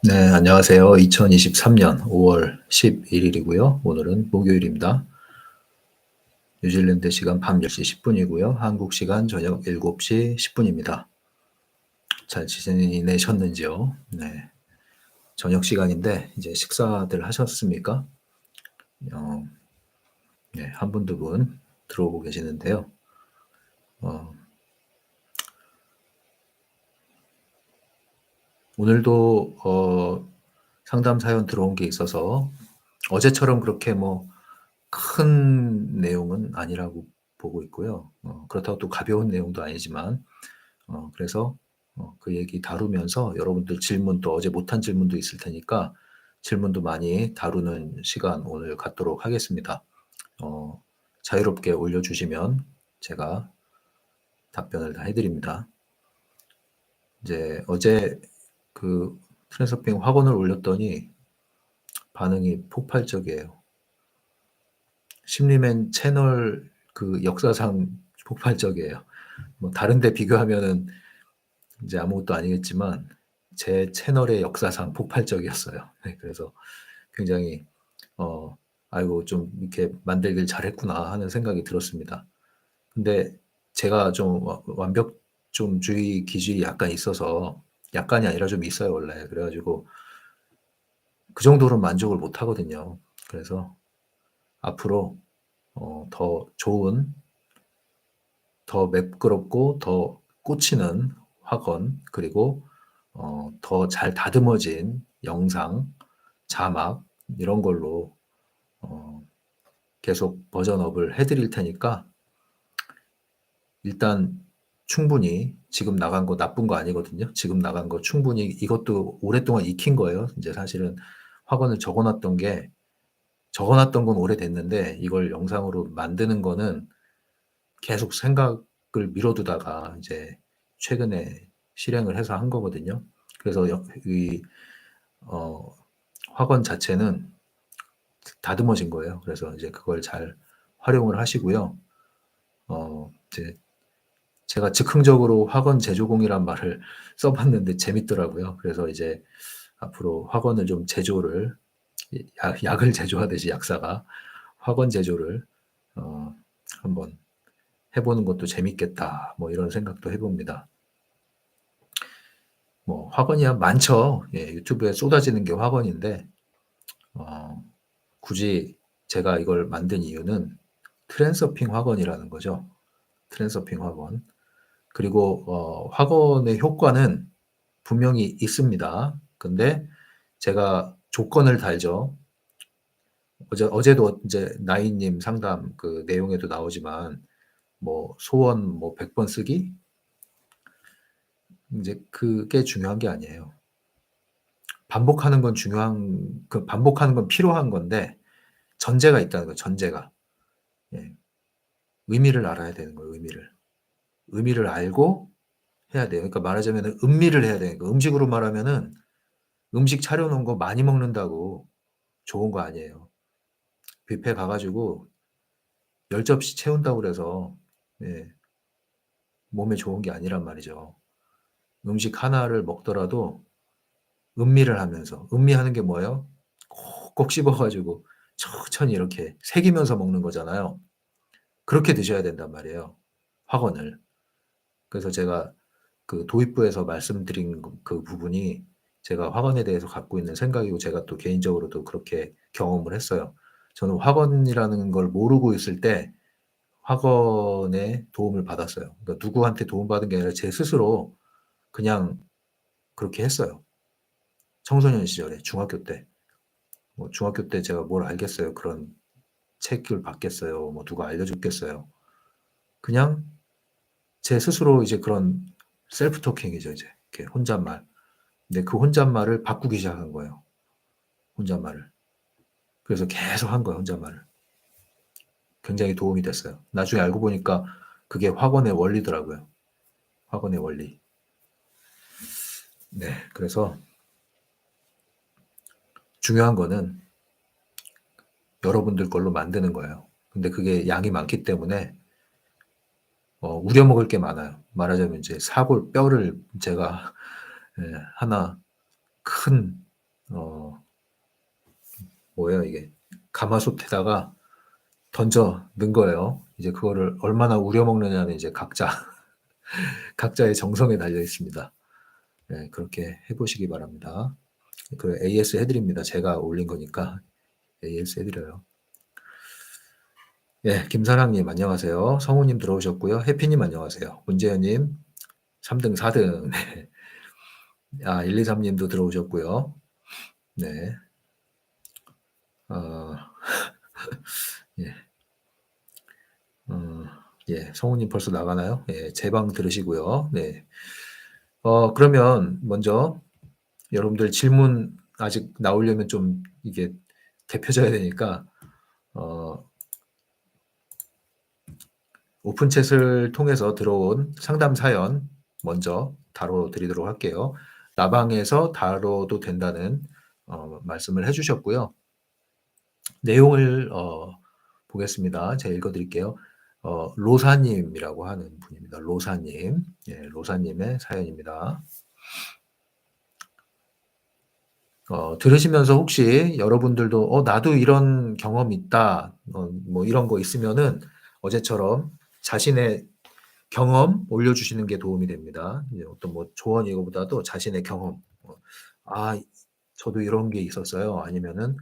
네, 안녕하세요. 2023년 5월 11일이고요. 오늘은 목요일입니다. 뉴질랜드 시간 밤 10시 10분이고요. 한국 시간 저녁 7시 10분입니다. 잘 지내셨는지요? 네. 저녁 시간인데 이제 식사들 하셨습니까? 어, 네, 한 분, 두 분 들어오고 계시는데요. 어, 오늘도 상담 사연 들어온 게 있어서 어제처럼 그렇게 뭐 큰 내용은 아니라고 보고 있고요. 그렇다고 또 가벼운 내용도 아니지만, 그래서 그 얘기 다루면서 여러분들 질문 또 어제 못한 질문도 있을 테니까 질문도 많이 다루는 시간 오늘 갖도록 하겠습니다. 어, 자유롭게 올려주시면 제가 답변을 다 해드립니다. 이제 어제 그 트랜스서핑 학원을 올렸더니 반응이 폭발적이에요. 심리맨 채널 그 역사상 폭발적이에요. 뭐 다른 데 비교하면은 이제 아무것도 아니겠지만 제 채널의 역사상 폭발적이었어요. 네, 그래서 굉장히 어, 아이고 좀 이렇게 만들길 잘했구나 하는 생각이 들었습니다. 근데 제가 좀 완벽 좀 주의 기질이 약간 있어서 약간이 아니라 좀 있어요 원래. 그래가지고 그 정도로 만족을 못 하거든요. 그래서 앞으로 더 좋은 더 매끄럽고 더 꽂히는 학원 그리고 더 잘 다듬어진 영상, 자막 이런 걸로 어, 계속 버전업을 해드릴 테니까 일단 충분히 지금 나간 거 나쁜 거 아니거든요. 지금 나간 거 충분히 이것도 오랫동안 익힌 거예요. 이제 사실은 학원을 적어놨던 건 오래됐는데 이걸 영상으로 만드는 거는 계속 생각을 미뤄두다가 이제 최근에 실행을 해서 한 거거든요. 그래서 이 어, 학원 자체는 다듬어진 거예요. 그래서 이제 그걸 잘 활용을 하시고요. 이제 제가 즉흥적으로 학원 제조공이란 말을 써봤는데 재밌더라고요. 그래서 이제 앞으로 학원을 좀 제조를 약을 제조하듯이 약사가 학원 제조를 어, 한번 해보는 것도 재밌겠다. 뭐 이런 생각도 해봅니다. 뭐 학원이야 많죠. 예, 유튜브에 쏟아지는 게 학원인데 어, 굳이 제가 이걸 만든 이유는 트랜서핑 학원이라는 거죠. 트랜서핑 학원. 그리고 학원의 효과는 분명히 있습니다. 근데 제가 조건을 달죠. 어제도 이제 나인님 상담 그 내용에도 나오지만 뭐 소원 뭐 100번 쓰기 이제 그게 중요한 게 아니에요. 반복하는 건 그 반복하는 건 필요한 건데 전제가 있다는 거예요. 전제가. 예. 의미를 알아야 되는 거예요. 의미를 알고 해야 돼요. 그러니까 말하자면 음미를 해야 되는 거예요. 음식으로 말하면은 음식 차려놓은 거 많이 먹는다고 좋은 거 아니에요. 뷔페 가가지고 10접시 채운다고 그래서 예, 몸에 좋은 게 아니란 말이죠. 음식 하나를 먹더라도 음미를 하면서 음미하는 게 뭐예요? 꼭꼭 씹어가지고 천천히 이렇게 새기면서 먹는 거잖아요. 그렇게 드셔야 된단 말이에요. 학원을. 그래서 제가 그 도입부에서 말씀드린 그 부분이 제가 학원에 대해서 갖고 있는 생각이고 제가 또 개인적으로도 그렇게 경험을 했어요. 저는 학원이라는 걸 모르고 있을 때 학원에 도움을 받았어요. 그러니까 누구한테 도움받은 게 아니라 제 스스로 그냥 그렇게 했어요. 청소년 시절에, 중학교 때. 뭐 중학교 때 제가 뭘 알겠어요. 그런 책을 받겠어요. 뭐 누가 알려줬겠어요. 그냥 제 스스로 이제 그런 셀프 토킹이죠, 이제. 이렇게 혼잣말. 근데 그 혼잣말을 바꾸기 시작한 거예요. 혼잣말을. 그래서 계속 한 거예요, 혼잣말을. 굉장히 도움이 됐어요. 나중에 알고 보니까 그게 학원의 원리더라고요. 학원의 원리. 네. 그래서 중요한 거는 여러분들 걸로 만드는 거예요. 근데 그게 양이 많기 때문에 우려먹을 게 많아요. 말하자면 이제 사골 뼈를 제가 예, 하나 큰 뭐예요 이게? 가마솥에다가 던져 넣은 거예요. 이제 그거를 얼마나 우려 먹느냐는 이제 각자의 정성에 달려 있습니다. 네, 그렇게 해보시기 바랍니다. 그 AS 해드립니다. 제가 올린 거니까 AS 해드려요. 예, 김사랑님 안녕하세요. 성우님 들어오셨고요. 해피님 안녕하세요. 문재현님 3등, 4등. 네. 123님도 들어오셨고요. 네. 어, 예. 예, 성우님 벌써 나가나요? 예, 제 방 들으시고요. 네. 그러면 먼저 여러분들 질문 아직 나오려면 좀 이게 대표져야 되니까, 어, 오픈챗을 통해서 들어온 상담 사연 먼저 다뤄드리도록 할게요. 나방에서 다뤄도 된다는 말씀을 해주셨고요. 내용을 보겠습니다. 제가 읽어드릴게요. 로사님이라고 하는 분입니다. 로사님. 예, 로사님의 사연입니다. 들으시면서 혹시 여러분들도 나도 이런 경험 있다, 뭐 이런 거 있으면은 어제처럼 자신의 경험 올려주시는 게 도움이 됩니다. 이제 어떤 뭐 조언 이거보다도 자신의 경험. 아, 저도 이런 게 있었어요. 아니면은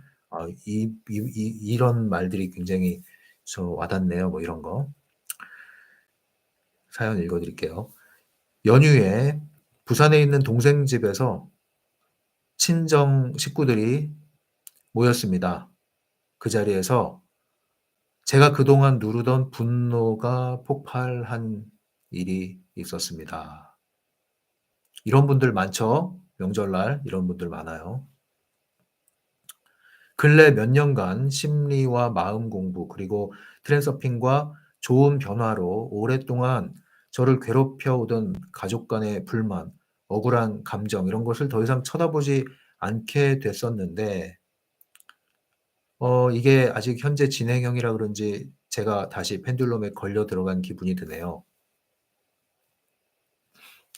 이런 말들이 굉장히 저 와닿네요. 뭐 이런 거. 사연 읽어드릴게요. 연휴에 부산에 있는 동생 집에서 친정 식구들이 모였습니다. 그 자리에서 제가 그동안 누르던 분노가 폭발한 일이 있었습니다. 이런 분들 많죠? 명절날 이런 분들 많아요. 근래 몇 년간 심리와 마음 공부 그리고 트랜서핑과 좋은 변화로 오랫동안 저를 괴롭혀 오던 가족 간의 불만, 억울한 감정 이런 것을 더 이상 쳐다보지 않게 됐었는데 이게 아직 현재 진행형이라 그런지 제가 다시 펜듈럼에 걸려 들어간 기분이 드네요.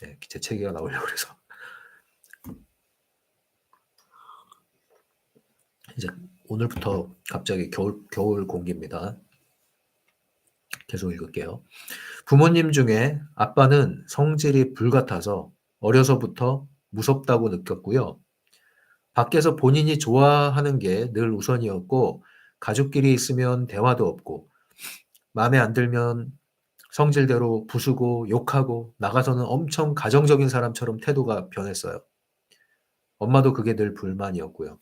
네, 재채기가 나오려고 그래서. 이제 오늘부터 갑자기 겨울 공기입니다. 계속 읽을게요. 부모님 중에 아빠는 성질이 불같아서 어려서부터 무섭다고 느꼈고요. 밖에서 본인이 좋아하는 게 늘 우선이었고 가족끼리 있으면 대화도 없고 마음에 안 들면 성질대로 부수고 욕하고 나가서는 엄청 가정적인 사람처럼 태도가 변했어요. 엄마도 그게 늘 불만이었고요.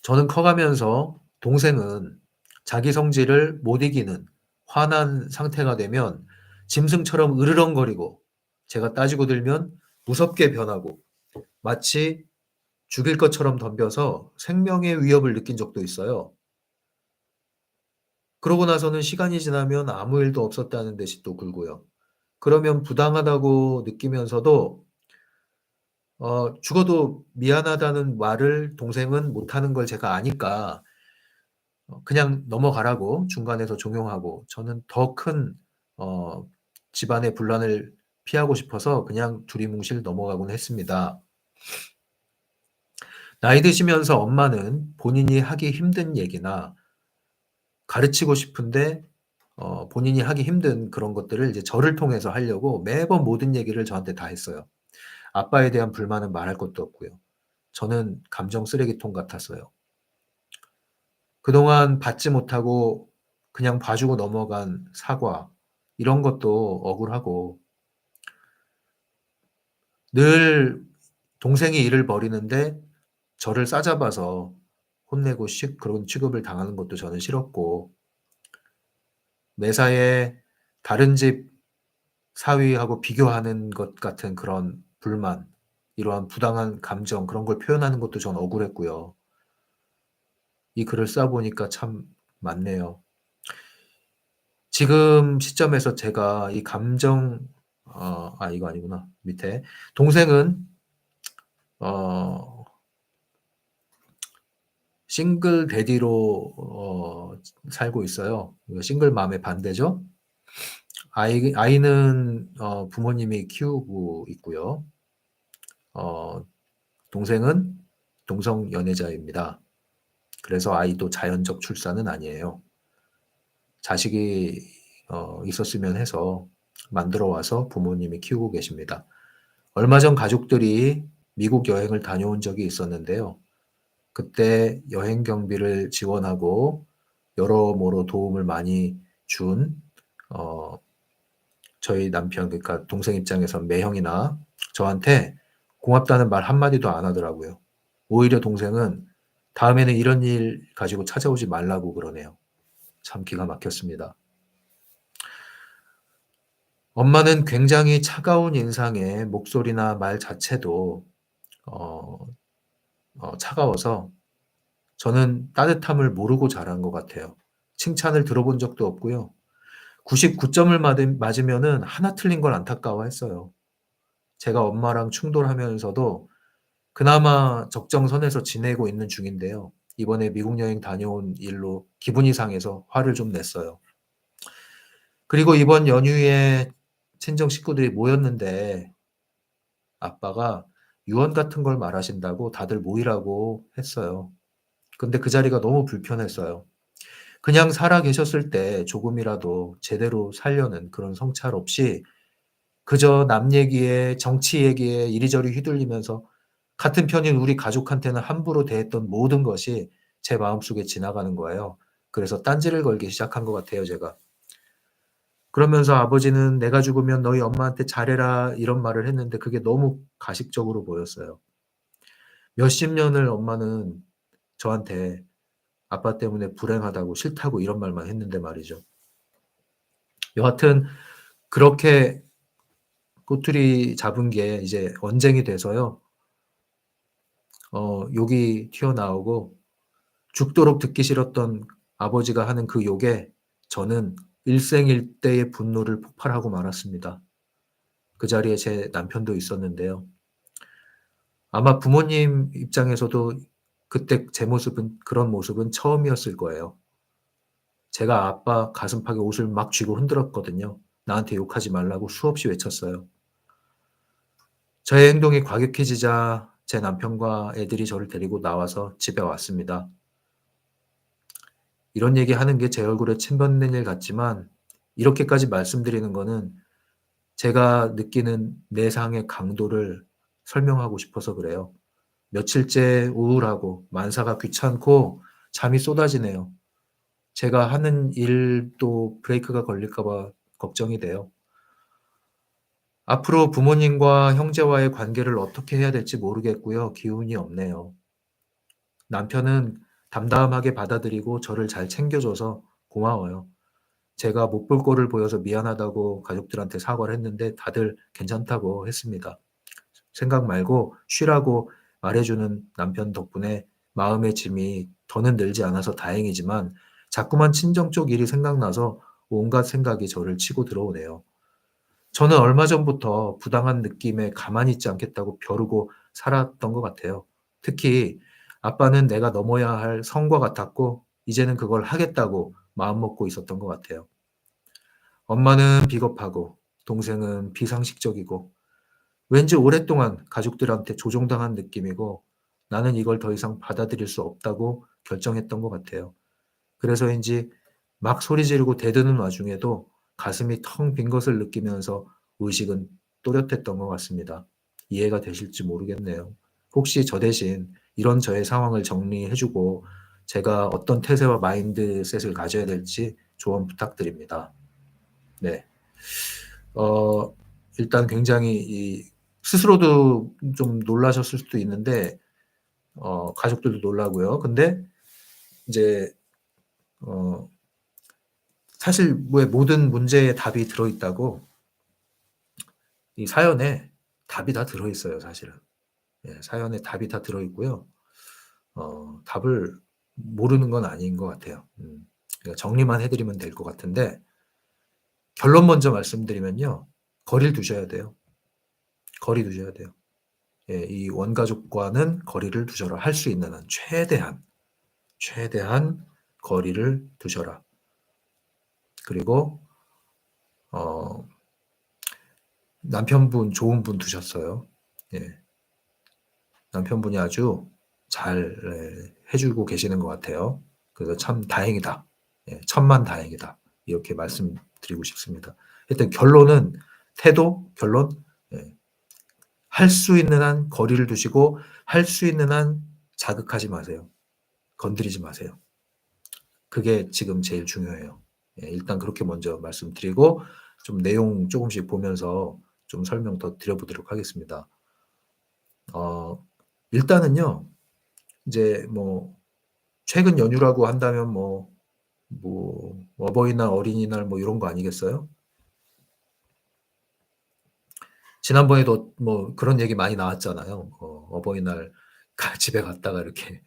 저는 커가면서 동생은 자기 성질을 못 이기는 화난 상태가 되면 짐승처럼 으르렁거리고 제가 따지고 들면 무섭게 변하고 마치 죽일 것처럼 덤벼서 생명의 위협을 느낀 적도 있어요. 그러고 나서는 시간이 지나면 아무 일도 없었다는 듯이 또 굴고요. 그러면 부당하다고 느끼면서도 죽어도 미안하다는 말을 동생은 못하는 걸 제가 아니까 그냥 넘어가라고 중간에서 종용하고 저는 더 큰 집안의 분란을 피하고 싶어서 그냥 두리뭉실 넘어가곤 했습니다. 나이 드시면서 엄마는 본인이 하기 힘든 얘기나 가르치고 싶은데 본인이 하기 힘든 그런 것들을 이제 저를 통해서 하려고 매번 모든 얘기를 저한테 다 했어요. 아빠에 대한 불만은 말할 것도 없고요. 저는 감정 쓰레기통 같았어요. 그동안 받지 못하고 그냥 봐주고 넘어간 사과 이런 것도 억울하고 늘 동생이 일을 벌이는데 저를 싸잡아서 혼내고 그런 취급을 당하는 것도 저는 싫었고 매사에 다른 집 사위하고 비교하는 것 같은 그런 불만, 이러한 부당한 감정 그런 걸 표현하는 것도 전 억울했고요. 이 글을 써 보니까 참 맞네요. 지금 시점에서 제가 이 감정 이거 아니구나. 밑에 동생은 어 싱글 대디로 살고 있어요. 싱글맘의 반대죠. 아이는 부모님이 키우고 있고요. 어 동생은 동성 연애자입니다. 그래서 아이도 자연적 출산은 아니에요. 자식이 있었으면 해서 만들어 와서 부모님이 키우고 계십니다. 얼마 전 가족들이 미국 여행을 다녀온 적이 있었는데요. 그때 여행 경비를 지원하고 여러모로 도움을 많이 준 어, 저희 남편, 그러니까 동생 입장에서 매형이나 저한테 고맙다는 말 한마디도 안 하더라고요. 오히려 동생은 다음에는 이런 일 가지고 찾아오지 말라고 그러네요. 참 기가 막혔습니다. 엄마는 굉장히 차가운 인상에 목소리나 말 자체도 어, 차가워서 저는 따뜻함을 모르고 자란 것 같아요. 칭찬을 들어본 적도 없고요. 99점을 맞으면은 하나 틀린 걸 안타까워했어요. 제가 엄마랑 충돌하면서도 그나마 적정선에서 지내고 있는 중인데요. 이번에 미국 여행 다녀온 일로 기분이 상해서 화를 좀 냈어요. 그리고 이번 연휴에 친정 식구들이 모였는데 아빠가 유언 같은 걸 말하신다고 다들 모이라고 했어요. 근데 그 자리가 너무 불편했어요. 그냥 살아 계셨을 때 조금이라도 제대로 살려는 그런 성찰 없이 그저 남 얘기에 정치 얘기에 이리저리 휘둘리면서 같은 편인 우리 가족한테는 함부로 대했던 모든 것이 제 마음속에 지나가는 거예요. 그래서 딴지를 걸기 시작한 것 같아요, 제가. 그러면서 아버지는 "내가 죽으면 너희 엄마한테 잘해라." 이런 말을 했는데 그게 너무 가식적으로 보였어요. 몇십 년을 엄마는 저한테 아빠 때문에 불행하다고 싫다고 이런 말만 했는데 말이죠. 여하튼 그렇게 꼬투리 잡은 게 이제 언쟁이 돼서요. 욕이 튀어나오고 죽도록 듣기 싫었던 아버지가 하는 그 욕에 저는 일생일대의 분노를 폭발하고 말았습니다. 그 자리에 제 남편도 있었는데요. 아마 부모님 입장에서도 그때 제 모습은 그런 모습은 처음이었을 거예요. 제가 아빠 가슴팍에 옷을 막 쥐고 흔들었거든요. 나한테 욕하지 말라고 수없이 외쳤어요. 저의 행동이 과격해지자 제 남편과 애들이 저를 데리고 나와서 집에 왔습니다. 이런 얘기하는 게 제 얼굴에 침 뱉는 일 같지만 이렇게까지 말씀드리는 거는 제가 느끼는 내상의 강도를 설명하고 싶어서 그래요. 며칠째 우울하고 만사가 귀찮고 잠이 쏟아지네요. 제가 하는 일도 브레이크가 걸릴까 봐 걱정이 돼요. 앞으로 부모님과 형제와의 관계를 어떻게 해야 될지 모르겠고요. 기운이 없네요. 남편은 담담하게 받아들이고 저를 잘 챙겨줘서 고마워요. 제가 못 볼 꼴을 보여서 미안하다고 가족들한테 사과를 했는데 다들 괜찮다고 했습니다. 생각 말고 쉬라고 말해주는 남편 덕분에 마음의 짐이 더는 늘지 않아서 다행이지만 자꾸만 친정 쪽 일이 생각나서 온갖 생각이 저를 치고 들어오네요. 저는 얼마 전부터 부당한 느낌에 가만히 있지 않겠다고 벼르고 살았던 것 같아요. 특히 아빠는 내가 넘어야 할 성과 같았고 이제는 그걸 하겠다고 마음먹고 있었던 것 같아요. 엄마는 비겁하고 동생은 비상식적이고 왠지 오랫동안 가족들한테 조종당한 느낌이고 나는 이걸 더 이상 받아들일 수 없다고 결정했던 것 같아요. 그래서인지 막 소리 지르고 대드는 와중에도 가슴이 텅 빈 것을 느끼면서 의식은 또렷했던 것 같습니다. 이해가 되실지 모르겠네요. 혹시 저 대신 이런 저의 상황을 정리해주고 제가 어떤 태세와 마인드셋을 가져야 될지 조언 부탁드립니다. 네. 어, 일단 굉장히 스스로도 좀 놀라셨을 수도 있는데, 가족들도 놀라고요. 근데 이제, 어, 사실 왜 모든 문제에 답이 들어있다고 이 사연에 답이 다 들어있어요, 사실은. 예, 사연에 답이 다 들어있고요. 답을 모르는 건 아닌 것 같아요. 그러니까 정리만 해드리면 될 것 같은데, 결론 먼저 말씀드리면요. 거리를 두셔야 돼요. 거리 두셔야 돼요. 예, 이 원가족과는 거리를 두셔라. 할 수 있는 한 최대한 거리를 두셔라. 그리고 어, 남편분 좋은 분 두셨어요. 예. 남편분이 아주 잘 해 주고 계시는 것 같아요. 그래서 참 다행이다. 예, 천만다행이다. 이렇게 말씀드리고 싶습니다. 하여튼 결론은 결론, 예, 할 수 있는 한 거리를 두시고 할 수 있는 한 자극하지 마세요. 건드리지 마세요. 그게 지금 제일 중요해요. 예, 일단 그렇게 먼저 말씀드리고 좀 내용 조금씩 보면서 좀 설명 더 드려 보도록 하겠습니다. 어 일단은요. 이제 뭐 최근 연휴라고 한다면 뭐 어버이날, 어린이날 뭐 이런 거 아니겠어요? 지난번에도 뭐 그런 얘기 많이 나왔잖아요. 어버이날 집에 갔다가 이렇게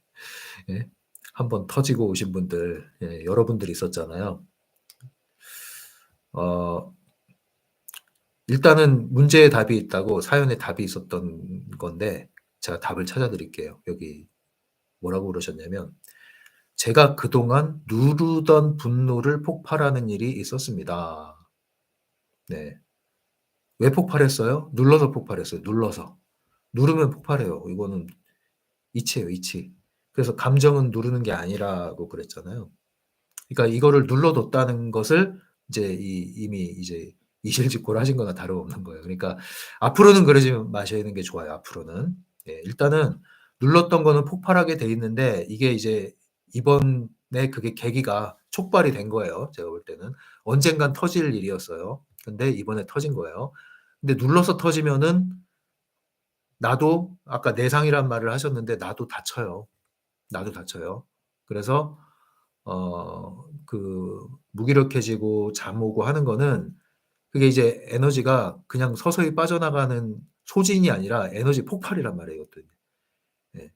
예, 한번 터지고 오신 분들, 예, 여러분들이 있었잖아요. 어 일단은 문제의 답이 있다고, 사연에 답이 있었던 건데 제가 답을 찾아 드릴게요. 여기 뭐라고 그러셨냐면 "제가 그동안 누르던 분노를 폭발하는 일이 있었습니다." 네. 왜 폭발했어요? 눌러서 폭발했어요. 눌러서. 누르면 폭발해요. 이거는 이치예요, 이치. 그래서 감정은 누르는 게 아니라고 그랬잖아요. 그러니까 이거를 눌러뒀다는 것을 이제 이미 이제 이실직고를 하신 거나 다름없는 거예요. 그러니까 앞으로는 그러지 마시는 게 좋아요, 앞으로는. 예, 일단은 눌렀던 거는 폭발하게 돼 있는데 이게 이제 이번에 그게 계기가 촉발이 된 거예요, 제가 볼 때는. 언젠간 터질 일이었어요. 근데 이번에 터진 거예요. 근데 눌러서 터지면은 나도, 아까 내상이란 말을 하셨는데 나도 다쳐요. 나도 다쳐요. 그래서 무기력해지고 잠 오고 하는 거는 그게 이제 에너지가 그냥 서서히 빠져나가는 소진이 아니라 에너지 폭발이란 말이에요, 이것도. 예.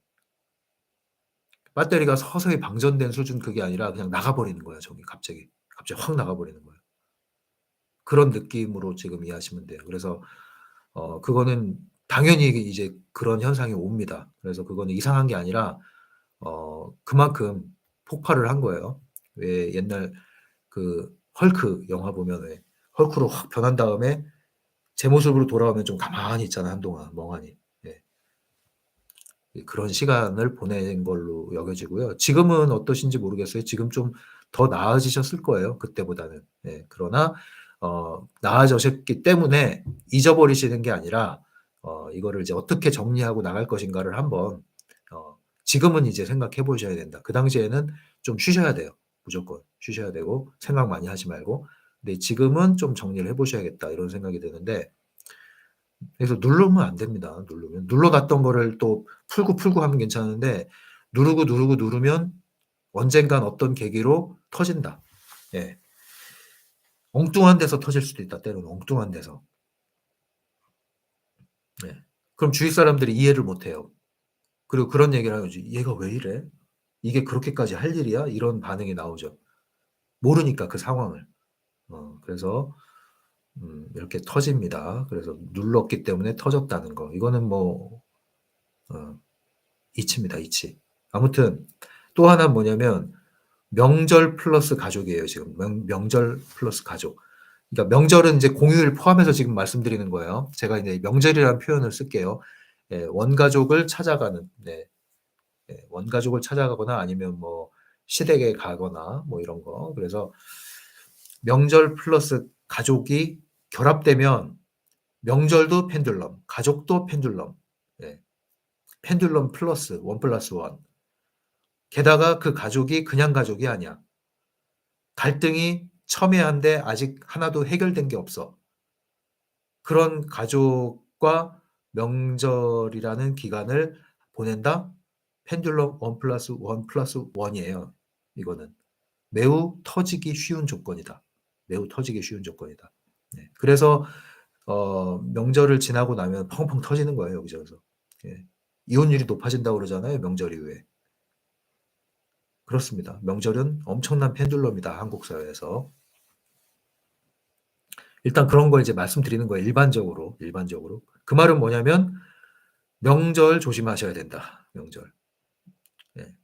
배터리가 서서히 방전된 수준, 그게 아니라 그냥 나가버리는 거예요, 저기 갑자기. 갑자기 확 나가버리는 거예요. 그런 느낌으로 지금 이해하시면 돼요. 그래서 그거는 당연히 이제 그런 현상이 옵니다. 그래서 그거는 이상한 게 아니라 그만큼 폭발을 한 거예요. 왜 옛날 그 헐크 영화 보면 왜 헐크로 확 변한 다음에 제 모습으로 돌아오면 좀 가만히 있잖아, 한동안 멍하니. 예. 그런 시간을 보낸 걸로 여겨지고요. 지금은 어떠신지 모르겠어요. 지금 좀 더 나아지셨을 거예요, 그때보다는. 예. 그러나 나아지셨기 때문에 잊어버리시는 게 아니라 이거를 이제 어떻게 정리하고 나갈 것인가를 한번 지금은 이제 생각해 보셔야 된다. 그 당시에는 좀 쉬셔야 돼요. 무조건 쉬셔야 되고 생각 많이 하지 말고. 근데 지금은 좀 정리를 해 보셔야겠다, 이런 생각이 드는데, 그래서 누르면 안 됩니다. 누르면. 눌러놨던 거를 또 풀고 하면 괜찮은데 누르면 언젠간 어떤 계기로 터진다. 예. 엉뚱한 데서 터질 수도 있다, 때로는 엉뚱한 데서. 예. 그럼 주위 사람들이 이해를 못 해요. 그리고 그런 얘기를 하는 거지. "얘가 왜 이래? 이게 그렇게까지 할 일이야?" 이런 반응이 나오죠. 모르니까 그 상황을. 그래서 이렇게 터집니다. 그래서 눌렀기 때문에 터졌다는 거. 이거는 뭐 어 이치입니다, 이치. 아무튼 또 하나는 뭐냐면 명절 플러스 가족이에요, 지금. 명절 플러스 가족. 그러니까 명절은 이제 공휴일 포함해서 지금 말씀드리는 거예요. 제가 이제 명절이라는 표현을 쓸게요. 예, 원가족을 찾아가는, 네. 예, 원가족을 찾아가거나 아니면 뭐 시댁에 가거나 뭐 이런 거. 그래서 명절 플러스 가족이 결합되면 명절도 펜듈럼, 가족도 펜듈럼. 예. 펜듈럼 플러스 원 플러스 원. 게다가 그 가족이 그냥 가족이 아니야. 갈등이 첨예한데 아직 하나도 해결된 게 없어. 그런 가족과 명절이라는 기간을 보낸다? 펜듈럼 원 플러스 원 플러스 원이에요, 이거는. 매우 터지기 쉬운 조건이다. 매우 터지기 쉬운 조건이다. 네. 그래서 명절을 지나고 나면 펑펑 터지는 거예요, 여기저기서. 예. 이혼율이 높아진다고 그러잖아요, 명절 이후에. 그렇습니다. 명절은 엄청난 펜듈럼이다, 한국 사회에서. 일단 그런 걸 이제 말씀드리는 거예요, 일반적으로, 일반적으로. 그 말은 뭐냐면 명절 조심하셔야 된다, 명절. 예.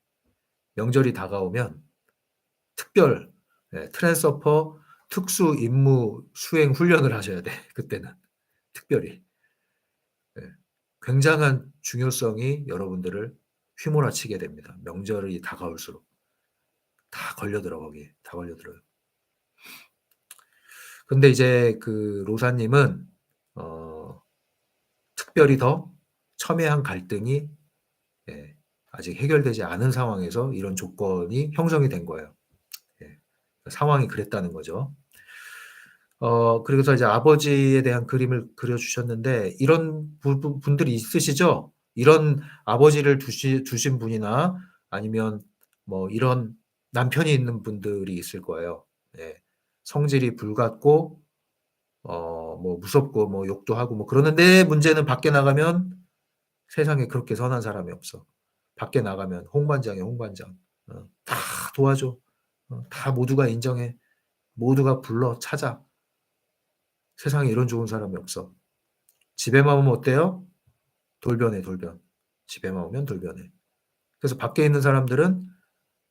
명절이 다가오면 특별, 예, 트랜스퍼 특수 임무 수행 훈련을 하셔야 돼, 그때는. 특별히. 예. 굉장한 중요성이 여러분들을 휘몰아치게 됩니다. 명절이 다가올수록. 다 걸려들어 거기에. 다 걸려들어요. 근데 이제 그 로사님은 특별히 더 첨예한 갈등이 예 아직 해결되지 않은 상황에서 이런 조건이 형성이 된 거예요. 예. 상황이 그랬다는 거죠. 그래서 이제 아버지에 대한 그림을 그려 주셨는데 이런 분들이 있으시죠? 이런 아버지를 두신 분이나 아니면 뭐 이런 남편이 있는 분들이 있을 거예요. 예. 성질이 불같고 뭐 무섭고 뭐 욕도 하고 뭐 그러는데 문제는 밖에 나가면 세상에 그렇게 선한 사람이 없어. 밖에 나가면 홍반장이야, 홍반장. 다 도와줘. 다 모두가 인정해. 모두가 불러 찾아. 세상에 이런 좋은 사람이 없어. 집에만 오면 어때요? 돌변해, 돌변. 집에만 오면 돌변해. 그래서 밖에 있는 사람들은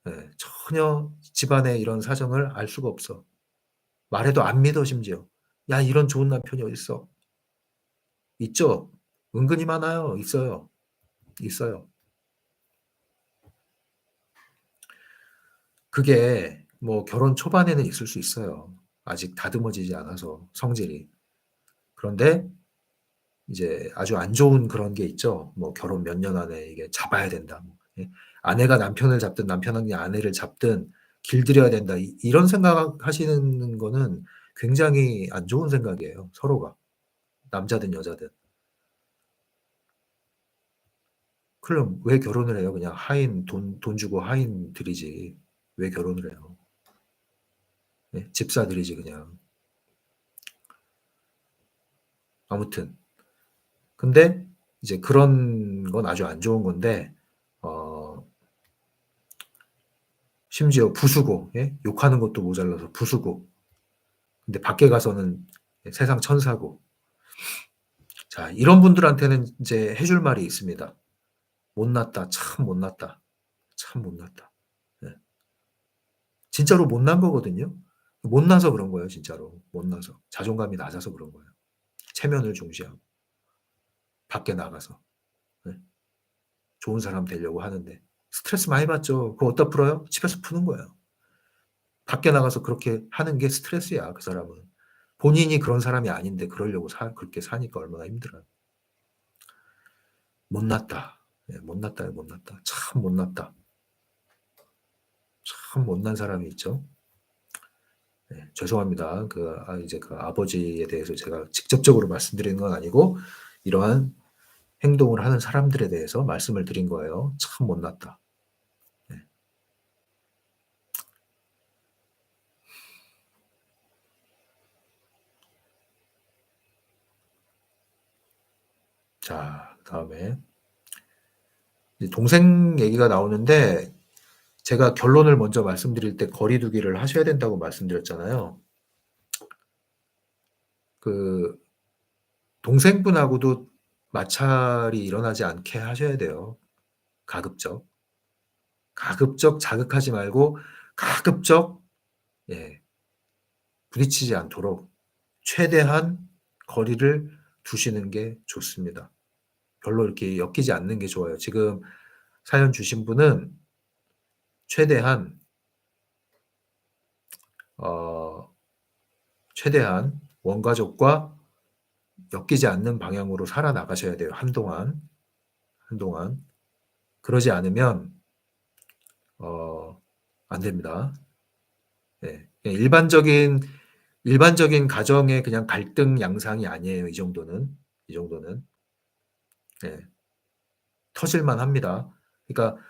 예, 전혀 집안의 이런 사정을 알 수가 없어. 말해도 안 믿어 심지어. 야, 이런 좋은 남편이 어딨어? 있죠? 은근히 많아요. 있어요. 있어요. 그게 뭐 결혼 초반에는 있을 수 있어요. 아직 다듬어지지 않아서 성질이. 그런데 이제 아주 안 좋은 그런 게 있죠. 뭐 결혼 몇 년 안에 이게 잡아야 된다. 뭐, 예. 아내가 남편을 잡든 남편이 아내를 잡든 길들여야 된다. 이런 생각하시는 거는 굉장히 안 좋은 생각이에요. 서로가. 남자든 여자든. 그럼 왜 결혼을 해요? 그냥 하인 돈 주고 하인 들이지. 왜 결혼을 해요? 예? 집사들이지 그냥. 아무튼 근데 이제 그런 건 아주 안 좋은 건데 어 심지어 부수고 예? 욕하는 것도 모자라서 부수고 근데 밖에 가서는 세상 천사고 자 이런 분들한테는 이제 해줄 말이 있습니다. 못났다. 참 못났다. 참 못났다. 예. 진짜로 못난 거거든요. 못나서 그런 거예요 진짜로. 못나서. 자존감이 낮아서 그런 거예요. 체면을 중시하고 밖에 나가서. 예. 좋은 사람 되려고 하는데 스트레스 많이 받죠. 그거 어디다 풀어요? 집에서 푸는 거예요. 밖에 나가서 그렇게 하는 게 스트레스야 그 사람은. 본인이 그런 사람이 아닌데 그러려고 그렇게 사니까 얼마나 힘들어요. 못났다. 예, 못났다요 못났다. 참 못났다. 참 못난 사람이 있죠. 네, 죄송합니다. 이제 그 아버지에 대해서 제가 직접적으로 말씀드리는 건 아니고 이러한 행동을 하는 사람들에 대해서 말씀을 드린 거예요. 참 못났다. 네. 자, 다음에 동생 얘기가 나오는데 제가 결론을 먼저 말씀드릴 때 거리 두기를 하셔야 된다고 말씀드렸잖아요. 그 동생분하고도 마찰이 일어나지 않게 하셔야 돼요. 가급적. 가급적 자극하지 말고 가급적 예, 부딪히지 않도록 최대한 거리를 두시는 게 좋습니다. 별로 이렇게 엮이지 않는 게 좋아요. 지금 사연 주신 분은 최대한 어 최대한 원가족과 엮이지 않는 방향으로 살아나가셔야 돼요. 한동안. 한동안. 그러지 않으면 어 안 됩니다. 네. 일반적인 가정의 그냥 갈등 양상이 아니에요. 이 정도는. 이 정도는. 네. 터질 만합니다. 그러니까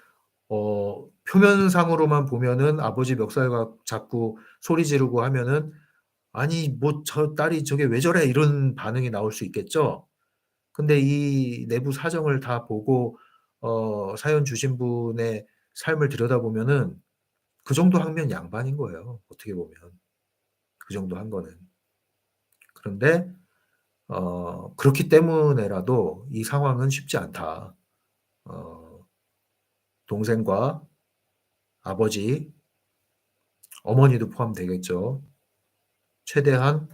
표면상으로만 보면은 아버지 멱살과 잡고 소리 지르고 하면은 '아니 뭐 저 딸이 저게 왜 저래?' 이런 반응이 나올 수 있겠죠. 근데 이 내부 사정을 다 보고 사연 주신 분의 삶을 들여다보면은 그 정도 하면 양반인 거예요, 어떻게 보면. 그 정도 한 거는. 그런데 그렇기 때문에라도 이 상황은 쉽지 않다. 어 동생과 아버지, 어머니도 포함되겠죠. 최대한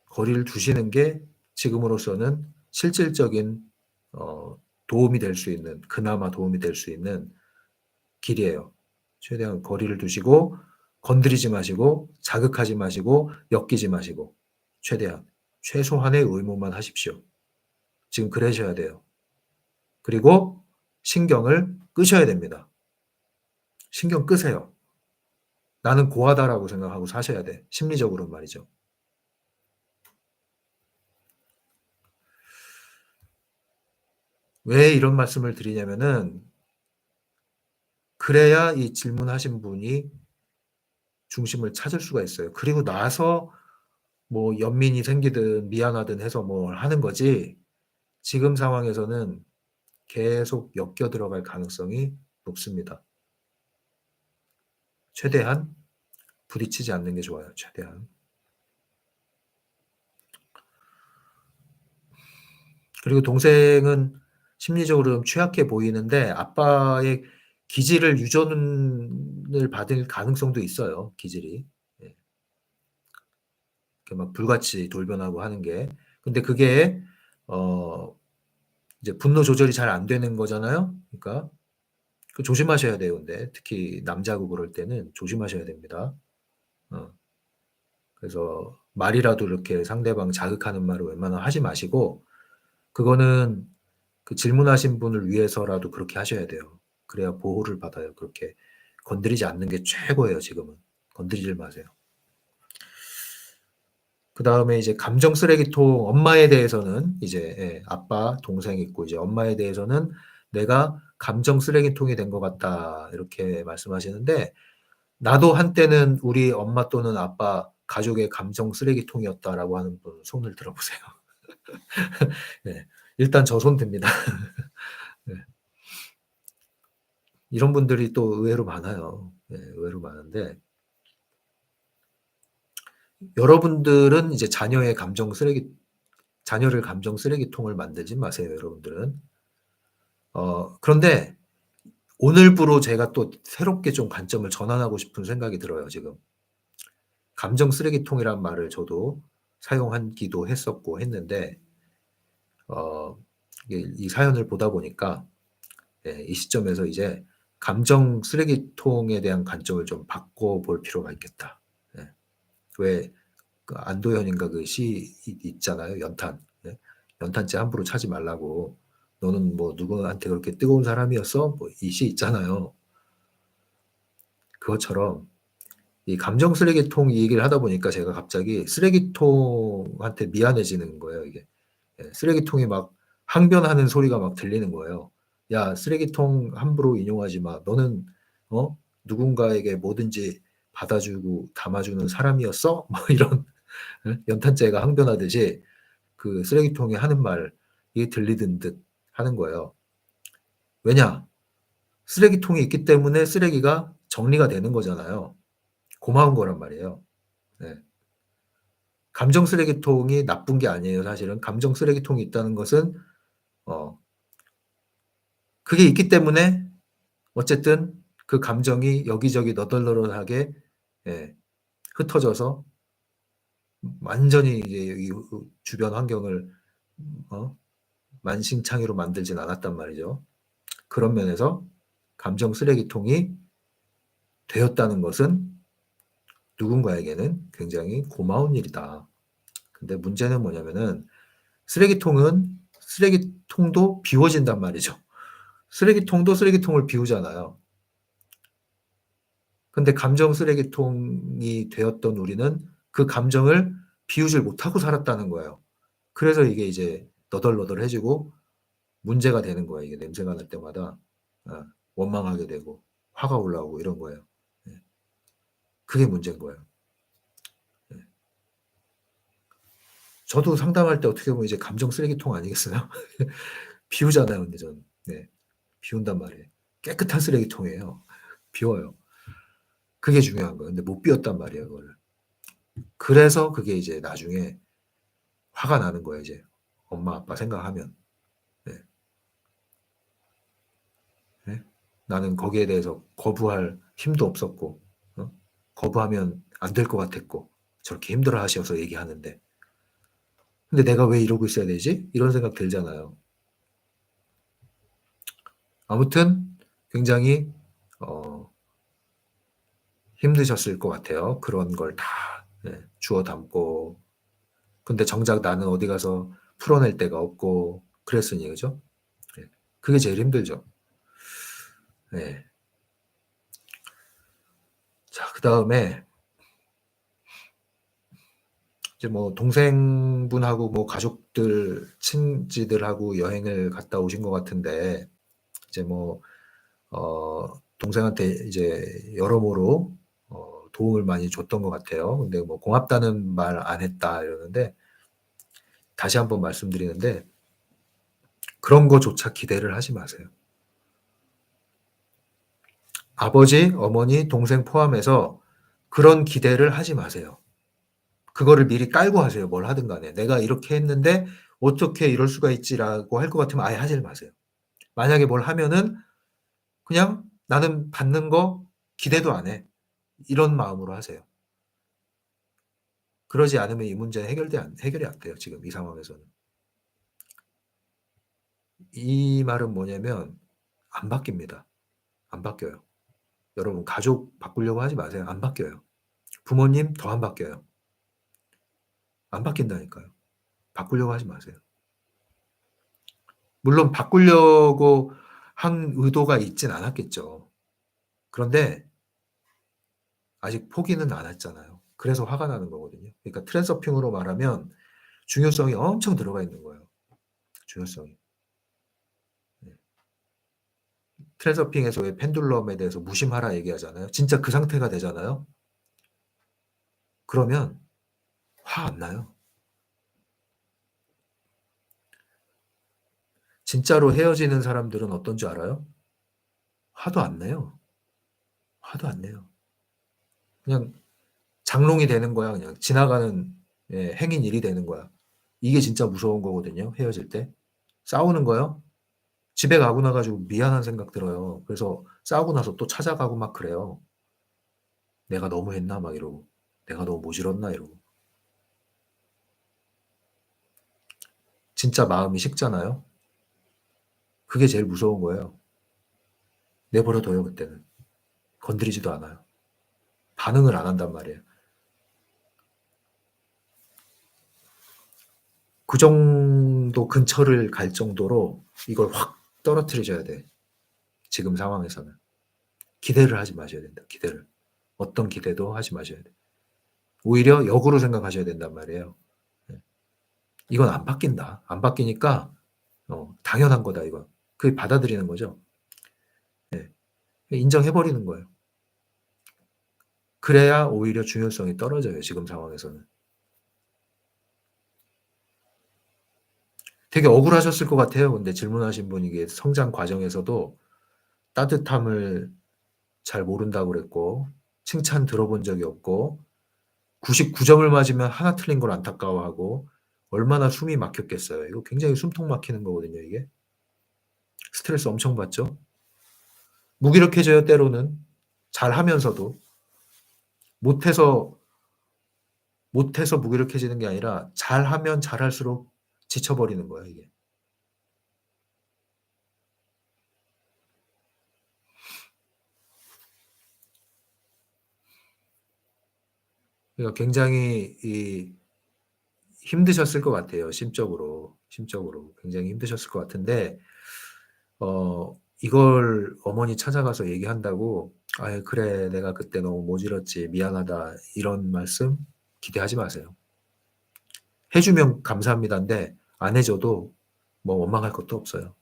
거리를 두시는 게 지금으로서는 실질적인 도움이 될 수 있는, 그나마 도움이 될 수 있는 길이에요. 최대한 거리를 두시고 건드리지 마시고 자극하지 마시고 엮이지 마시고 최대한 최소한의 의무만 하십시오. 지금 그러셔야 돼요. 그리고 신경을 끄셔야 됩니다. 신경 끄세요. 나는 고하다라고 생각하고 사셔야 돼. 심리적으로 말이죠. 왜 이런 말씀을 드리냐면은 그래야 이 질문하신 분이 중심을 찾을 수가 있어요. 그리고 나서 뭐 연민이 생기든 미안하든 해서 뭘 하는 거지 지금 상황에서는 계속 엮여 들어갈 가능성이 높습니다. 최대한 부딪히지 않는 게 좋아요. 최대한. 그리고 동생은 심리적으로 좀 취약해 보이는데 아빠의 기질을 유전을 받을 가능성도 있어요. 기질이. 예. 막 불같이 돌변하고 하는 게. 근데 그게 이제 분노 조절이 잘 안 되는 거잖아요. 그러니까 그 조심하셔야 돼요. 근데 특히 남자고 그럴 때는 조심하셔야 됩니다. 그래서 말이라도 이렇게 상대방 자극하는 말을 웬만하면 하지 마시고 그거는 그 질문하신 분을 위해서라도 그렇게 하셔야 돼요. 그래야 보호를 받아요. 그렇게 건드리지 않는 게 최고예요. 지금은 건드리지 마세요. 그 다음에 이제 감정 쓰레기통 엄마에 대해서는 이제 예, 아빠, 동생 있고 이제 엄마에 대해서는 내가 감정 쓰레기통이 된 것 같다 이렇게 말씀하시는데 나도 한때는 우리 엄마 또는 아빠 가족의 감정 쓰레기통이었다라고 하는 분 손을 들어보세요. 네, 일단 저 손 듭니다. 네, 이런 분들이 또 의외로 많아요. 네, 의외로 많은데 여러분들은 이제 자녀를 감정 쓰레기통을 만들지 마세요, 여러분들은. 그런데 오늘부로 제가 또 새롭게 좀 관점을 전환하고 싶은 생각이 들어요, 지금. 감정 쓰레기통이란 말을 저도 사용하기도 했었고 했는데, 어, 이 사연을 보다 보니까, 예, 이 시점에서 이제 감정 쓰레기통에 대한 관점을 좀 바꿔볼 필요가 있겠다. 예. 왜, 그 안도현인가 그 시 있잖아요, 연탄. 예. 연탄재 함부로 차지 말라고. 너는 뭐 누구한테 그렇게 뜨거운 사람이었어? 뭐 이 시 있잖아요. 그것처럼 이 감정 쓰레기통 이 얘기를 하다 보니까 제가 갑자기 쓰레기통한테 미안해지는 거예요, 이게. 예, 쓰레기통이 막 항변하는 소리가 막 들리는 거예요. 야, 쓰레기통 함부로 인용하지 마. 너는, 누군가에게 뭐든지 받아주고 담아주는 사람이었어? 뭐 이런, 연탄재가 항변하듯이 그 쓰레기통이 하는 말이 들리는 듯 하는 거예요. 왜냐? 쓰레기통이 있기 때문에 쓰레기가 정리가 되는 거잖아요. 고마운 거란 말이에요. 네. 감정 쓰레기통이 나쁜 게 아니에요, 사실은. 감정 쓰레기통이 있다는 것은, 어, 그게 있기 때문에 어쨌든 그 감정이 여기저기 너덜너덜하게, 예, 흩어져서 완전히 이제 이 주변 환경을, 어, 만신창이로 만들진 않았단 말이죠. 그런 면에서 감정 쓰레기통이 되었다는 것은 누군가에게는 굉장히 고마운 일이다. 근데 문제는 뭐냐면은 쓰레기통도 비워진단 말이죠. 쓰레기통도 쓰레기통을 비우잖아요. 근데 감정 쓰레기통이 되었던 우리는 그 감정을 비우질 못하고 살았다는 거예요. 그래서 이게 이제 너덜너덜해지고 문제가 되는 거예요. 이게 냄새가 날 때마다 원망하게 되고 화가 올라오고 이런 거예요. 예. 그게 문제인 거예요. 예. 저도 상담할 때 어떻게 보면 이제 감정 쓰레기통 아니겠어요? 비우잖아요, 근데 저는. 네. 비운단 말이에요. 깨끗한 쓰레기통이에요. 비워요. 그게 중요한 거예요. 근데 못 비웠단 말이에요, 그거를. 그래서 그게 이제 나중에 화가 나는 거예요, 이제. 엄마, 아빠 생각하면. 네. 네? 나는 거기에 대해서 거부할 힘도 없었고, 거부하면 안 될 것 같았고, 저렇게 힘들어 하셔서 얘기하는데. 근데 내가 왜 이러고 있어야 되지? 이런 생각 들잖아요. 아무튼 굉장히 힘드셨을 것 같아요. 그런 걸 다 주워 담고. 근데 정작 나는 어디 가서 풀어낼 데가 없고 그랬으니 그죠? 예. 그게 제일 힘들죠. 네. 자, 그다음에 이제 뭐 동생분하고 뭐 가족들, 친지들하고 여행을 갔다 오신 것 같은데 이제 뭐 동생한테 이제 여러모로 도움을 많이 줬던 것 같아요. 근데 뭐 고맙다는 말 안 했다 이러는데 다시 한번 말씀드리는데 그런 거조차 기대를 하지 마세요. 아버지, 어머니, 동생 포함해서 그런 기대를 하지 마세요. 그거를 미리 깔고 하세요. 뭘 하든 간에. 내가 이렇게 했는데 어떻게 이럴 수가 있지라고 할 것 같으면 아예 하질 마세요. 만약에 뭘 하면은 그냥 나는 받는 거 기대도 안 해. 이런 마음으로 하세요. 그러지 않으면 이 문제는 해결이 안 돼요. 지금 이 상황에서는. 이 말은 뭐냐면 안 바뀝니다. 안 바뀌어요. 여러분 가족 바꾸려고 하지 마세요. 안 바뀌어요. 부모님 더 안 바뀌어요. 안 바뀐다니까요. 바꾸려고 하지 마세요. 물론 바꾸려고 한 의도가 있진 않았겠죠. 그런데 아직 포기는 안 했잖아요. 그래서 화가 나는 거거든요. 그러니까 트랜서핑으로 말하면 중요성이 엄청 들어가 있는 거예요. 중요성이. 네. 트랜서핑에서 왜 펜듈럼에 대해서 무심하라 얘기하잖아요. 진짜 그 상태가 되잖아요. 그러면 화 안 나요. 진짜로 헤어지는 사람들은 어떤 줄 알아요? 화도 안 내요. 화도 안 내요. 그냥 장롱이 되는 거야. 그냥 지나가는 행인 일이 되는 거야. 이게 진짜 무서운 거거든요. 헤어질 때. 싸우는 거요. 집에 가고 나가지고 미안한 생각 들어요. 그래서 싸우고 나서 또 찾아가고 막 그래요. 내가 너무 했나? 막 이러고. 내가 너무 모질었나? 이러고. 진짜 마음이 식잖아요. 그게 제일 무서운 거예요. 내버려둬요, 그때는. 건드리지도 않아요. 반응을 안 한단 말이에요. 그 정도 근처를 갈 정도로 이걸 확 떨어뜨려줘야 돼. 지금 상황에서는. 기대를 하지 마셔야 된다. 기대를. 어떤 기대도 하지 마셔야 돼. 오히려 역으로 생각하셔야 된단 말이에요. 예. 이건 안 바뀐다. 안 바뀌니까 당연한 거다 이건. 그게 받아들이는 거죠. 예. 인정해버리는 거예요. 그래야 오히려 중요성이 떨어져요. 지금 상황에서는. 되게 억울하셨을 것 같아요. 근데 질문하신 분이 이게 성장 과정에서도 따뜻함을 잘 모른다고 그랬고 칭찬 들어본 적이 없고 99점을 맞으면 하나 틀린 걸 안타까워하고 얼마나 숨이 막혔겠어요. 이거 굉장히 숨통 막히는 거거든요, 이게. 스트레스 엄청 받죠. 무기력해져요, 때로는. 잘하면서도. 못해서 못해서 무기력해지는 게 아니라 잘하면 잘할수록 지쳐버리는 거예요, 이게. 그러니까 굉장히 힘드셨을 것 같아요, 심적으로. 심적으로 굉장히 힘드셨을 것 같은데 이걸 어머니 찾아가서 얘기한다고 "아유 그래. 내가 그때 너무 모질었지. 미안하다." 이런 말씀 기대하지 마세요. 해 주면 감사합니다인데 안 해 줘도 뭐 원망할 것도 없어요.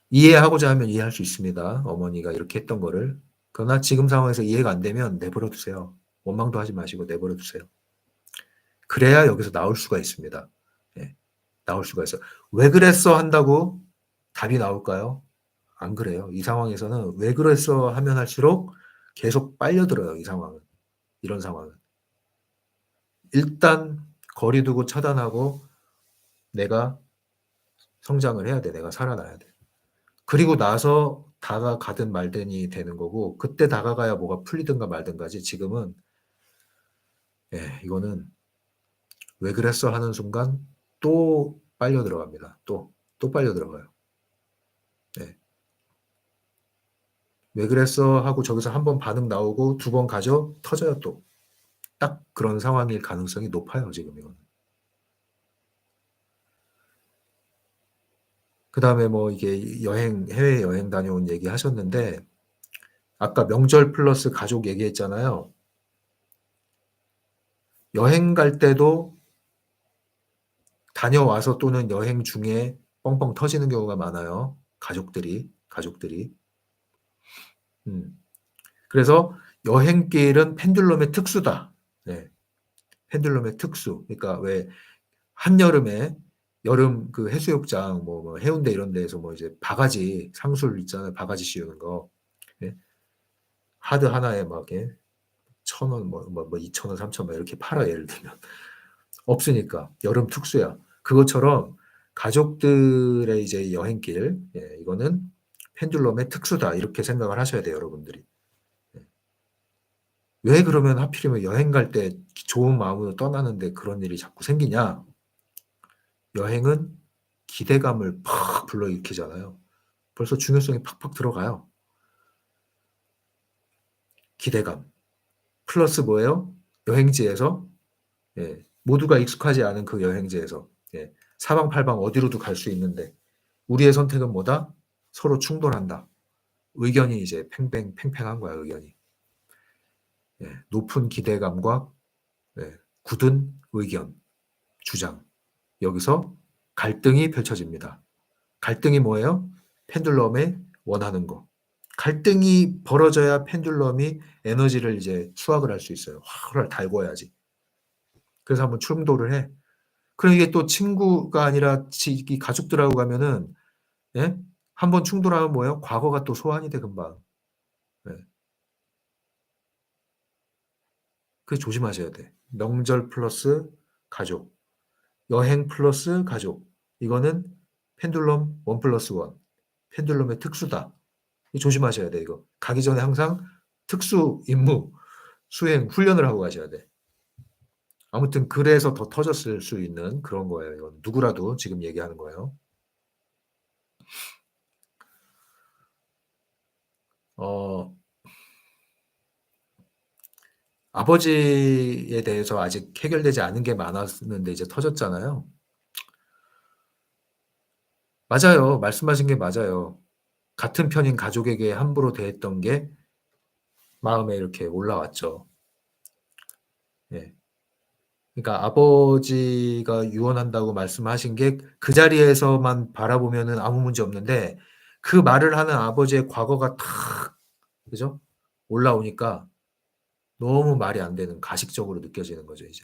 이해하고자 하면 이해할 수 있습니다, 어머니가 이렇게 했던 거를. 그러나 지금 상황에서 이해가 안 되면 내버려 두세요. 원망도 하지 마시고 내버려 두세요. 그래야 여기서 나올 수가 있습니다. 예. 나올 수가 있어요. "왜 그랬어?" 한다고 답이 나올까요? 안 그래요. 이 상황에서는 "왜 그랬어?" 하면 할수록 계속 빨려들어요, 이 상황은. 이런 상황은. 일단 거리 두고 차단하고 내가 성장을 해야 돼. 내가 살아나야 돼. 그리고 나서 다가가든 말든이 되는 거고 그때 다가가야 뭐가 풀리든가 말든가지 지금은 이거는 "왜 그랬어?" 하는 순간 또 빨려 들어갑니다. 또 빨려 들어가요. 네. "왜 그랬어?" 하고 저기서 한 번 반응 나오고 두 번 가죠. 터져요 또. 딱 그런 상황일 가능성이 높아요 지금 이거는. 그다음에 뭐 이게 여행 해외여행 다녀온 얘기하셨는데 아까 명절 플러스 가족 얘기했잖아요. 여행 갈 때도 다녀와서 또는 여행 중에 뻥뻥 터지는 경우가 많아요, 가족들이. 음. 그래서 여행길은 펜듈럼의 특수다. 네. 펜듈럼의 특수. 그러니까 왜 한여름에 여름 그 해수욕장 뭐 해운대 이런 데에서 뭐 이제 바가지 상술 있잖아요. 바가지 씌우는 거. 예. 하드 하나에 막 예 1,000원 2,000원 3,000원 이렇게 팔아 예를 들면. 없으니까. 여름 특수야. 그것처럼 가족들의 이제 여행길 이거는 펜듈럼의 특수다. 이렇게 생각을 하셔야 돼요, 여러분들이. 예. 왜 그러면 하필이면 여행 갈 때 좋은 마음으로 떠나는데 그런 일이 자꾸 생기냐? 여행은 기대감을 팍 불러일으키잖아요. 벌써 중요성이 팍팍 들어가요. 기대감. 플러스 뭐예요? 여행지에서 모두가 익숙하지 않은 그 여행지에서 사방팔방 어디로도 갈 수 있는데 우리의 선택은 뭐다? 서로 충돌한다. 의견이 이제 팽팽한 거야, 의견이. 높은 기대감과 굳은 의견, 주장. 여기서 갈등이 펼쳐집니다. 갈등이 뭐예요? 펜듈럼에 원하는 거. 갈등이 벌어져야 펜듈럼이 에너지를 이제 수확을 할 수 있어요. 확 달궈야지. 그래서 한번 충돌을 해. 그럼 이게 또 친구가 아니라 이 가족들하고 가면은 예? 한번 충돌하면 뭐예요? 과거가 또 소환이 돼 금방. 예. 그 조심하셔야 돼. 명절 플러스 가족, 여행 플러스 가족. 이거는 펜듈럼 1 플러스 1. 펜듈럼의 특수다. 조심하셔야 돼 이거. 가기 전에 항상 특수 임무 수행 훈련을 하고 가셔야 돼. 아무튼 그래서 더 터졌을 수 있는 그런 거예요. 이건 누구라도 지금 얘기하는 거예요. 어, 아버지에 대해서 아직 해결되지 않은 게 많았는데 이제 터졌잖아요. 맞아요. 말씀하신 게 맞아요. 같은 편인 가족에게 함부로 대했던 게 마음에 이렇게 올라왔죠. 예. 그러니까 아버지가 유언한다고 말씀하신 게 그 자리에서만 바라보면은 아무 문제 없는데 그 말을 하는 아버지의 과거가 탁 그죠? 올라오니까 너무 말이 안 되는 가식적으로 느껴지는 거죠, 이제.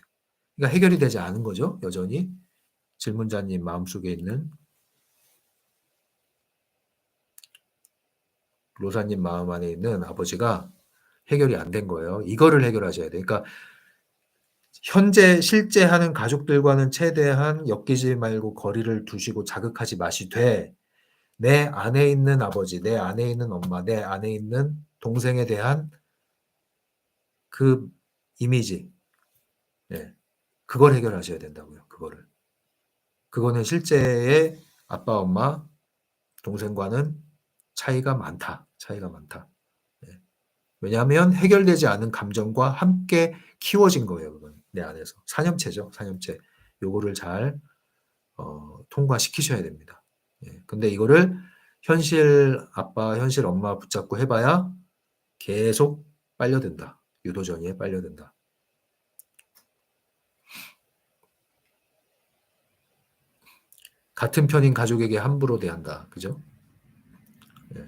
그러니까 해결이 되지 않은 거죠, 여전히. 질문자님 마음속에 있는 로사님 마음 안에 있는 아버지가 해결이 안 된 거예요. 이거를 해결하셔야 돼요. 그러니까 현재 실제 하는 가족들과는 최대한 엮이지 말고 거리를 두시고 자극하지 마시되 내 안에 있는 아버지, 내 안에 있는 엄마, 내 안에 있는 동생에 대한 그 이미지, 예, 그걸 해결하셔야 된다고요. 그거를. 그거는 실제의 아빠, 엄마, 동생과는 차이가 많다. 차이가 많다. 예. 왜냐하면 해결되지 않은 감정과 함께 키워진 거예요. 그건 내 안에서 사념체죠. 사념체. 요거를 잘 통과시키셔야 됩니다. 예. 근데 이거를 현실 아빠, 현실 엄마 붙잡고 해봐야 계속 빨려든다. 유도전이에 빨려든다. 같은 편인 가족에게 함부로 대한다. 그죠? 예.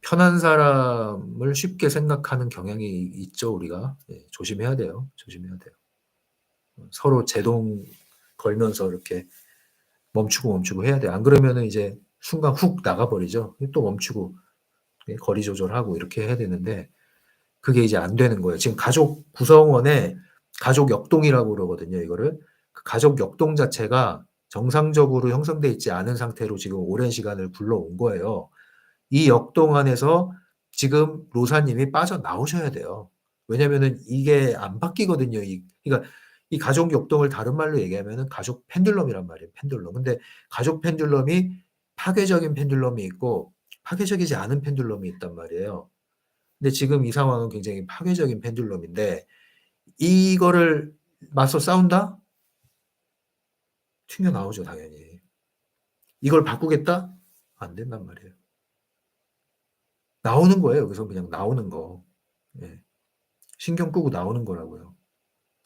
편한 사람을 쉽게 생각하는 경향이 있죠, 우리가. 예, 조심해야 돼요. 조심해야 돼요. 서로 제동 걸면서 이렇게 멈추고 해야 돼요. 안 그러면은 이제 순간 훅 나가버리죠. 또 멈추고 거리 조절하고 이렇게 해야 되는데 그게 이제 안 되는 거예요. 지금 가족 구성원에 가족 역동이라고 그러거든요, 이거를. 그 가족 역동 자체가 정상적으로 형성돼 있지 않은 상태로 지금 오랜 시간을 굴러온 거예요. 이 역동 안에서 지금 로사님이 빠져나오셔야 돼요. 왜냐면은 이게 안 바뀌거든요. 그러니까 이 가족 역동을 다른 말로 얘기하면은 가족 펜듈럼이란 말이에요, 펜듈럼. 근데 가족 펜듈럼이 파괴적인 펜듈럼이 있고 파괴적이지 않은 펜듈럼이 있단 말이에요. 근데 지금 이 상황은 굉장히 파괴적인 펜듈럼인데 이거를 맞서 싸운다? 튕겨나오죠, 당연히. 이걸 바꾸겠다? 안 된단 말이에요. 나오는 거예요, 여기서 그냥 나오는 거. 예. 신경 끄고 나오는 거라고요.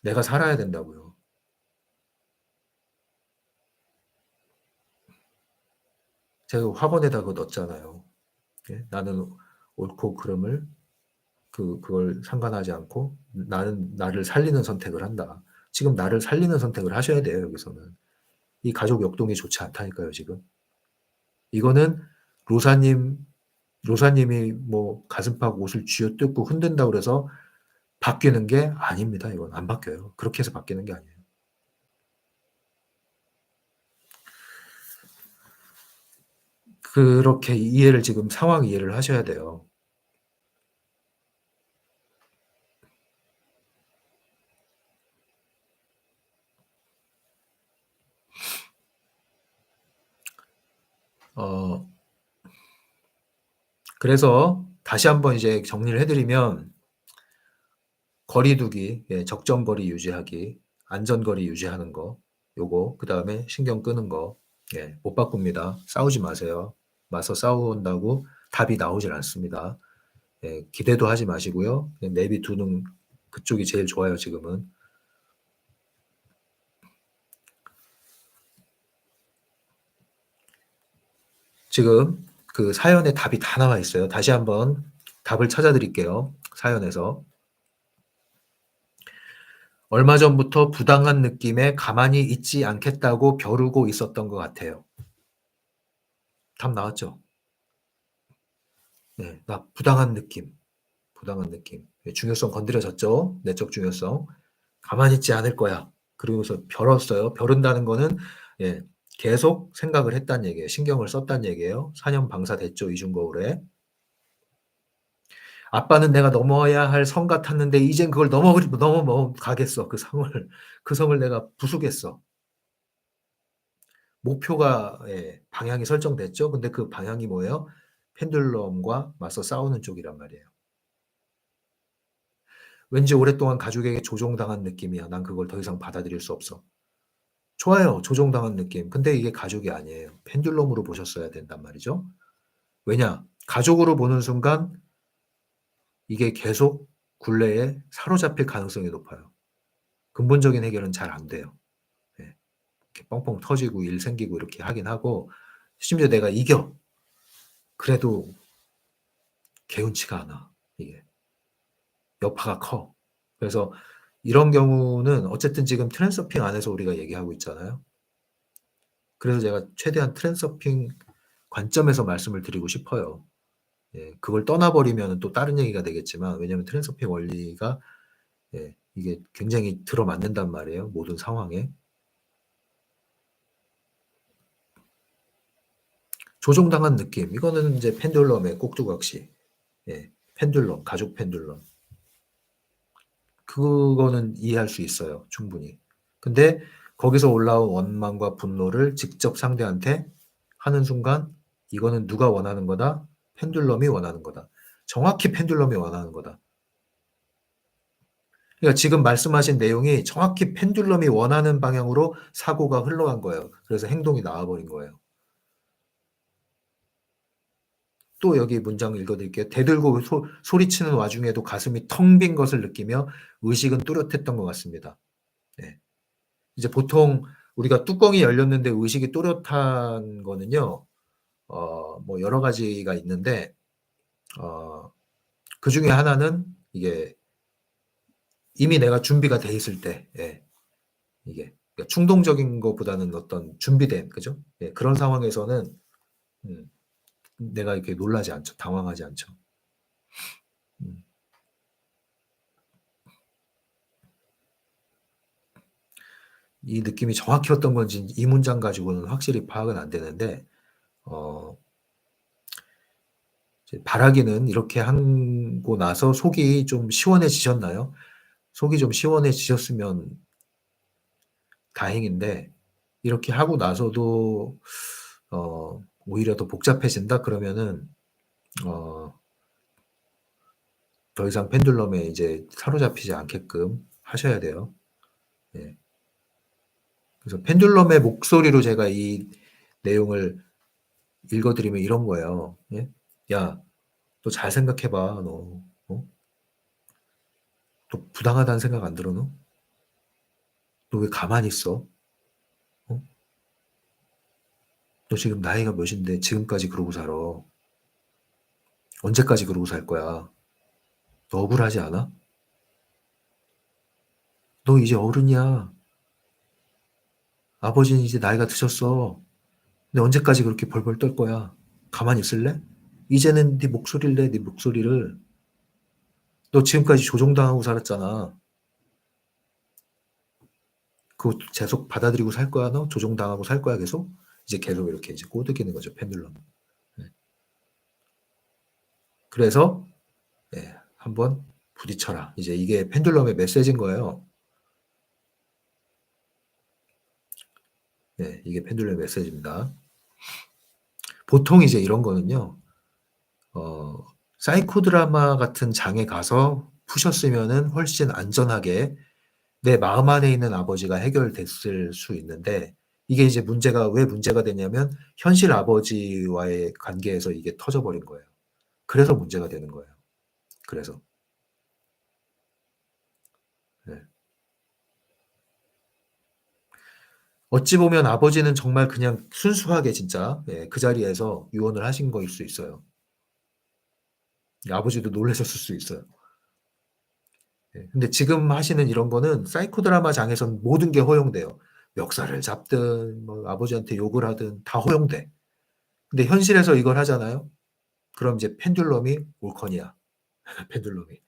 내가 살아야 된다고요. 제가 학원에다 그거 넣었잖아요. 예? 나는 옳고 그름을 그걸 상관하지 않고 나는 나를 살리는 선택을 한다. 지금 나를 살리는 선택을 하셔야 돼요, 여기서는. 이 가족 역동이 좋지 않다니까요, 지금. 이거는 로사님, 로사님이 뭐 가슴팍 옷을 쥐어뜯고 흔든다고 그래서 바뀌는 게 아닙니다. 이건 안 바뀌어요. 그렇게 해서 바뀌는 게 아니에요. 그렇게 이해를 지금 상황 이해를 하셔야 돼요. 어, 그래서 다시 한번 이제 정리를 해드리면 거리두기, 예, 적정 거리 유지하기, 안전거리 유지하는 거, 요거, 그 다음에 신경 끄는 거, 예, 못 바꿉니다. 싸우지 마세요. 맞서 싸운다고 답이 나오질 않습니다. 예, 기대도 하지 마시고요. 그냥 내비두는 그쪽이 제일 좋아요, 지금은. 지금 그 사연에 답이 다 나와 있어요. 다시 한번 답을 찾아드릴게요. 사연에서. 얼마 전부터 부당한 느낌에 가만히 있지 않겠다고 벼르고 있었던 것 같아요. 답 나왔죠? 네, 나 부당한 느낌, 부당한 느낌. 예, 중요성 건드려졌죠? 내적 중요성. 가만히 있지 않을 거야. 그러고서 벼렀어요. 벼른다는 거는 예, 계속 생각을 했단 얘기예요. 신경을 썼단 얘기예요. 4년 방사 됐죠, 이중거울에. 아빠는 내가 넘어야 할 성 같았는데 이젠 그걸 넘어가겠어. 그 성을. 그 성을 내가 부수겠어. 목표가 예, 방향이 설정됐죠. 근데 그 방향이 뭐예요? 펜듈럼과 맞서 싸우는 쪽이란 말이에요. 왠지 오랫동안 가족에게 조종당한 느낌이야. 난 그걸 더 이상 받아들일 수 없어. 좋아요. 조종당한 느낌. 근데 이게 가족이 아니에요. 펜듈럼으로 보셨어야 된단 말이죠. 왜냐? 가족으로 보는 순간 이게 계속 굴레에 사로잡힐 가능성이 높아요. 근본적인 해결은 잘 안 돼요. 예. 이렇게 뻥뻥 터지고 일 생기고 이렇게 하긴 하고 심지어 내가 이겨. 그래도 개운치가 않아. 이게 여파가 커. 그래서 이런 경우는 어쨌든 지금 트랜서핑 안에서 우리가 얘기하고 있잖아요. 그래서 제가 최대한 트랜서핑 관점에서 말씀을 드리고 싶어요. 예, 그걸 떠나버리면 또 다른 얘기가 되겠지만 왜냐하면 트랜서핑 원리가 예, 이게 굉장히 들어맞는단 말이에요. 모든 상황에. 조종당한 느낌. 이거는 이제 펜듈럼의 꼭두각시. 예, 펜듈럼, 가족 펜듈럼. 그거는 이해할 수 있어요. 충분히. 근데 거기서 올라온 원망과 분노를 직접 상대한테 하는 순간 이거는 누가 원하는 거다? 펜듈럼이 원하는 거다. 정확히 펜듈럼이 원하는 거다. 그러니까 지금 말씀하신 내용이 정확히 펜듈럼이 원하는 방향으로 사고가 흘러간 거예요. 그래서 행동이 나와버린 거예요. 또 여기 문장 읽어드릴게요. 대들고 소리치는 와중에도 가슴이 텅 빈 것을 느끼며 의식은 또렷했던 것 같습니다. 네. 이제 보통 우리가 뚜껑이 열렸는데 의식이 또렷한 거는요, 뭐 여러 가지가 있는데, 어, 그 중에 하나는 이게 이미 내가 준비가 돼 있을 때, 예, 이게 그러니까 충동적인 것보다는 어떤 준비된, 그죠? 예, 그런 상황에서는 음, 내가 이렇게 놀라지 않죠, 당황하지 않죠. 음, 이 느낌이 정확히 어떤 건지 이 문장 가지고는 확실히 파악은 안 되는데, 어, 바라기는 이렇게 하고 나서 속이 좀 시원해지셨나요? 속이 좀 시원해지셨으면 다행인데 이렇게 하고 나서도 오히려 더 복잡해진다 그러면은 더 이상 펜듈럼에 이제 사로잡히지 않게끔 하셔야 돼요. 예. 그래서 펜듈럼의 목소리로 제가 이 내용을 읽어드리면 이런 거예요. 예? 야, 너 잘 생각해봐. 너, 너 부당하다는 생각 안 들어, 너? 너 왜 가만히 있어? 어? 너 지금 나이가 몇인데 지금까지 그러고 살아. 언제까지 그러고 살 거야? 너 억울하지 않아? 너 이제 어른이야. 아버지는 이제 나이가 드셨어. 근데 언제까지 그렇게 벌벌 떨 거야? 가만히 있을래? 이제는 네 목소리를 내, 네 목소리를. 너 지금까지 조종당하고 살았잖아. 그거 계속 받아들이고 살 거야, 너? 조종당하고 살 거야, 계속? 이제 계속 이렇게 이제 꼬드기는 거죠, 펜듈럼. 네. 그래서, 예, 한번 부딪혀라. 이제 이게 펜듈럼의 메시지인 거예요. 네, 이게 펜듈럼의 메시지입니다. 보통 이제 이런 거는요, 사이코 드라마 같은 장에 가서 푸셨으면은 훨씬 안전하게 내 마음 안에 있는 아버지가 해결됐을 수 있는데, 이게 이제 문제가, 왜 문제가 되냐면, 현실 아버지와의 관계에서 이게 터져버린 거예요. 그래서 문제가 되는 거예요. 그래서. 네. 어찌 보면 아버지는 정말 그냥 순수하게 진짜, 예, 그 자리에서 유언을 하신 거일 수 있어요. 아버지도 놀라셨을 수 있어요. 예. 근데 지금 하시는 이런 거는 사이코 드라마 장에선 모든 게 허용돼요. 멱살을 잡든, 뭐 아버지한테 욕을 하든 다 허용돼. 근데 현실에서 이걸 하잖아요? 그럼 이제 펜듈럼이 올컨이야. 펜듈럼이.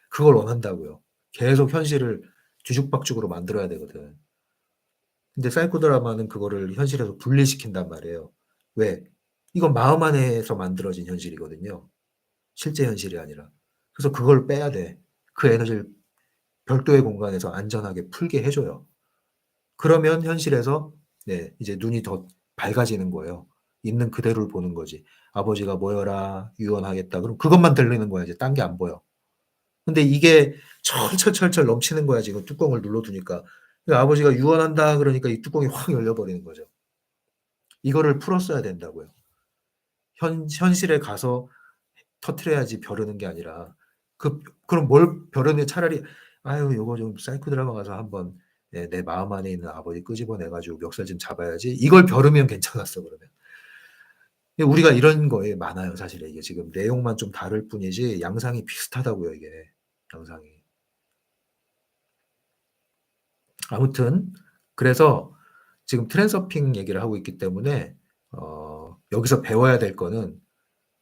그걸 원한다고요. 계속 현실을 뒤죽박죽으로 만들어야 되거든. 근데 사이코 드라마는 그거를 현실에서 분리시킨단 말이에요. 왜? 이건 마음 안에서 만들어진 현실이거든요. 실제 현실이 아니라. 그래서 그걸 빼야 돼. 그 에너지를 별도의 공간에서 안전하게 풀게 해줘요. 그러면 현실에서 네, 이제 눈이 더 밝아지는 거예요. 있는 그대로를 보는 거지. 아버지가 모여라, 유언하겠다. 그럼 그것만 들리는 거야. 이제 딴 게 안 보여. 근데 이게 철철철철 넘치는 거야. 지금 뚜껑을 눌러두니까. 그러니까 아버지가 유언한다 그러니까 이 뚜껑이 확 열려버리는 거죠. 이거를 풀었어야 된다고요. 현실에 가서 터트려야지 벼르는 게 아니라 그럼 뭘 벼르는 차라리 아유 요거 좀 사이코 드라마 가서 한번 내 마음 안에 있는 아버지 끄집어내 가지고 멱살 좀 잡아야지. 이걸 벼르면 괜찮았어 그러면. 우리가 이런 거에 많아요 사실 이게 지금 내용만 좀 다를 뿐이지 양상이 비슷하다고요 이게 양상이. 아무튼 그래서 지금 트랜서핑 얘기를 하고 있기 때문에 여기서 배워야 될 거는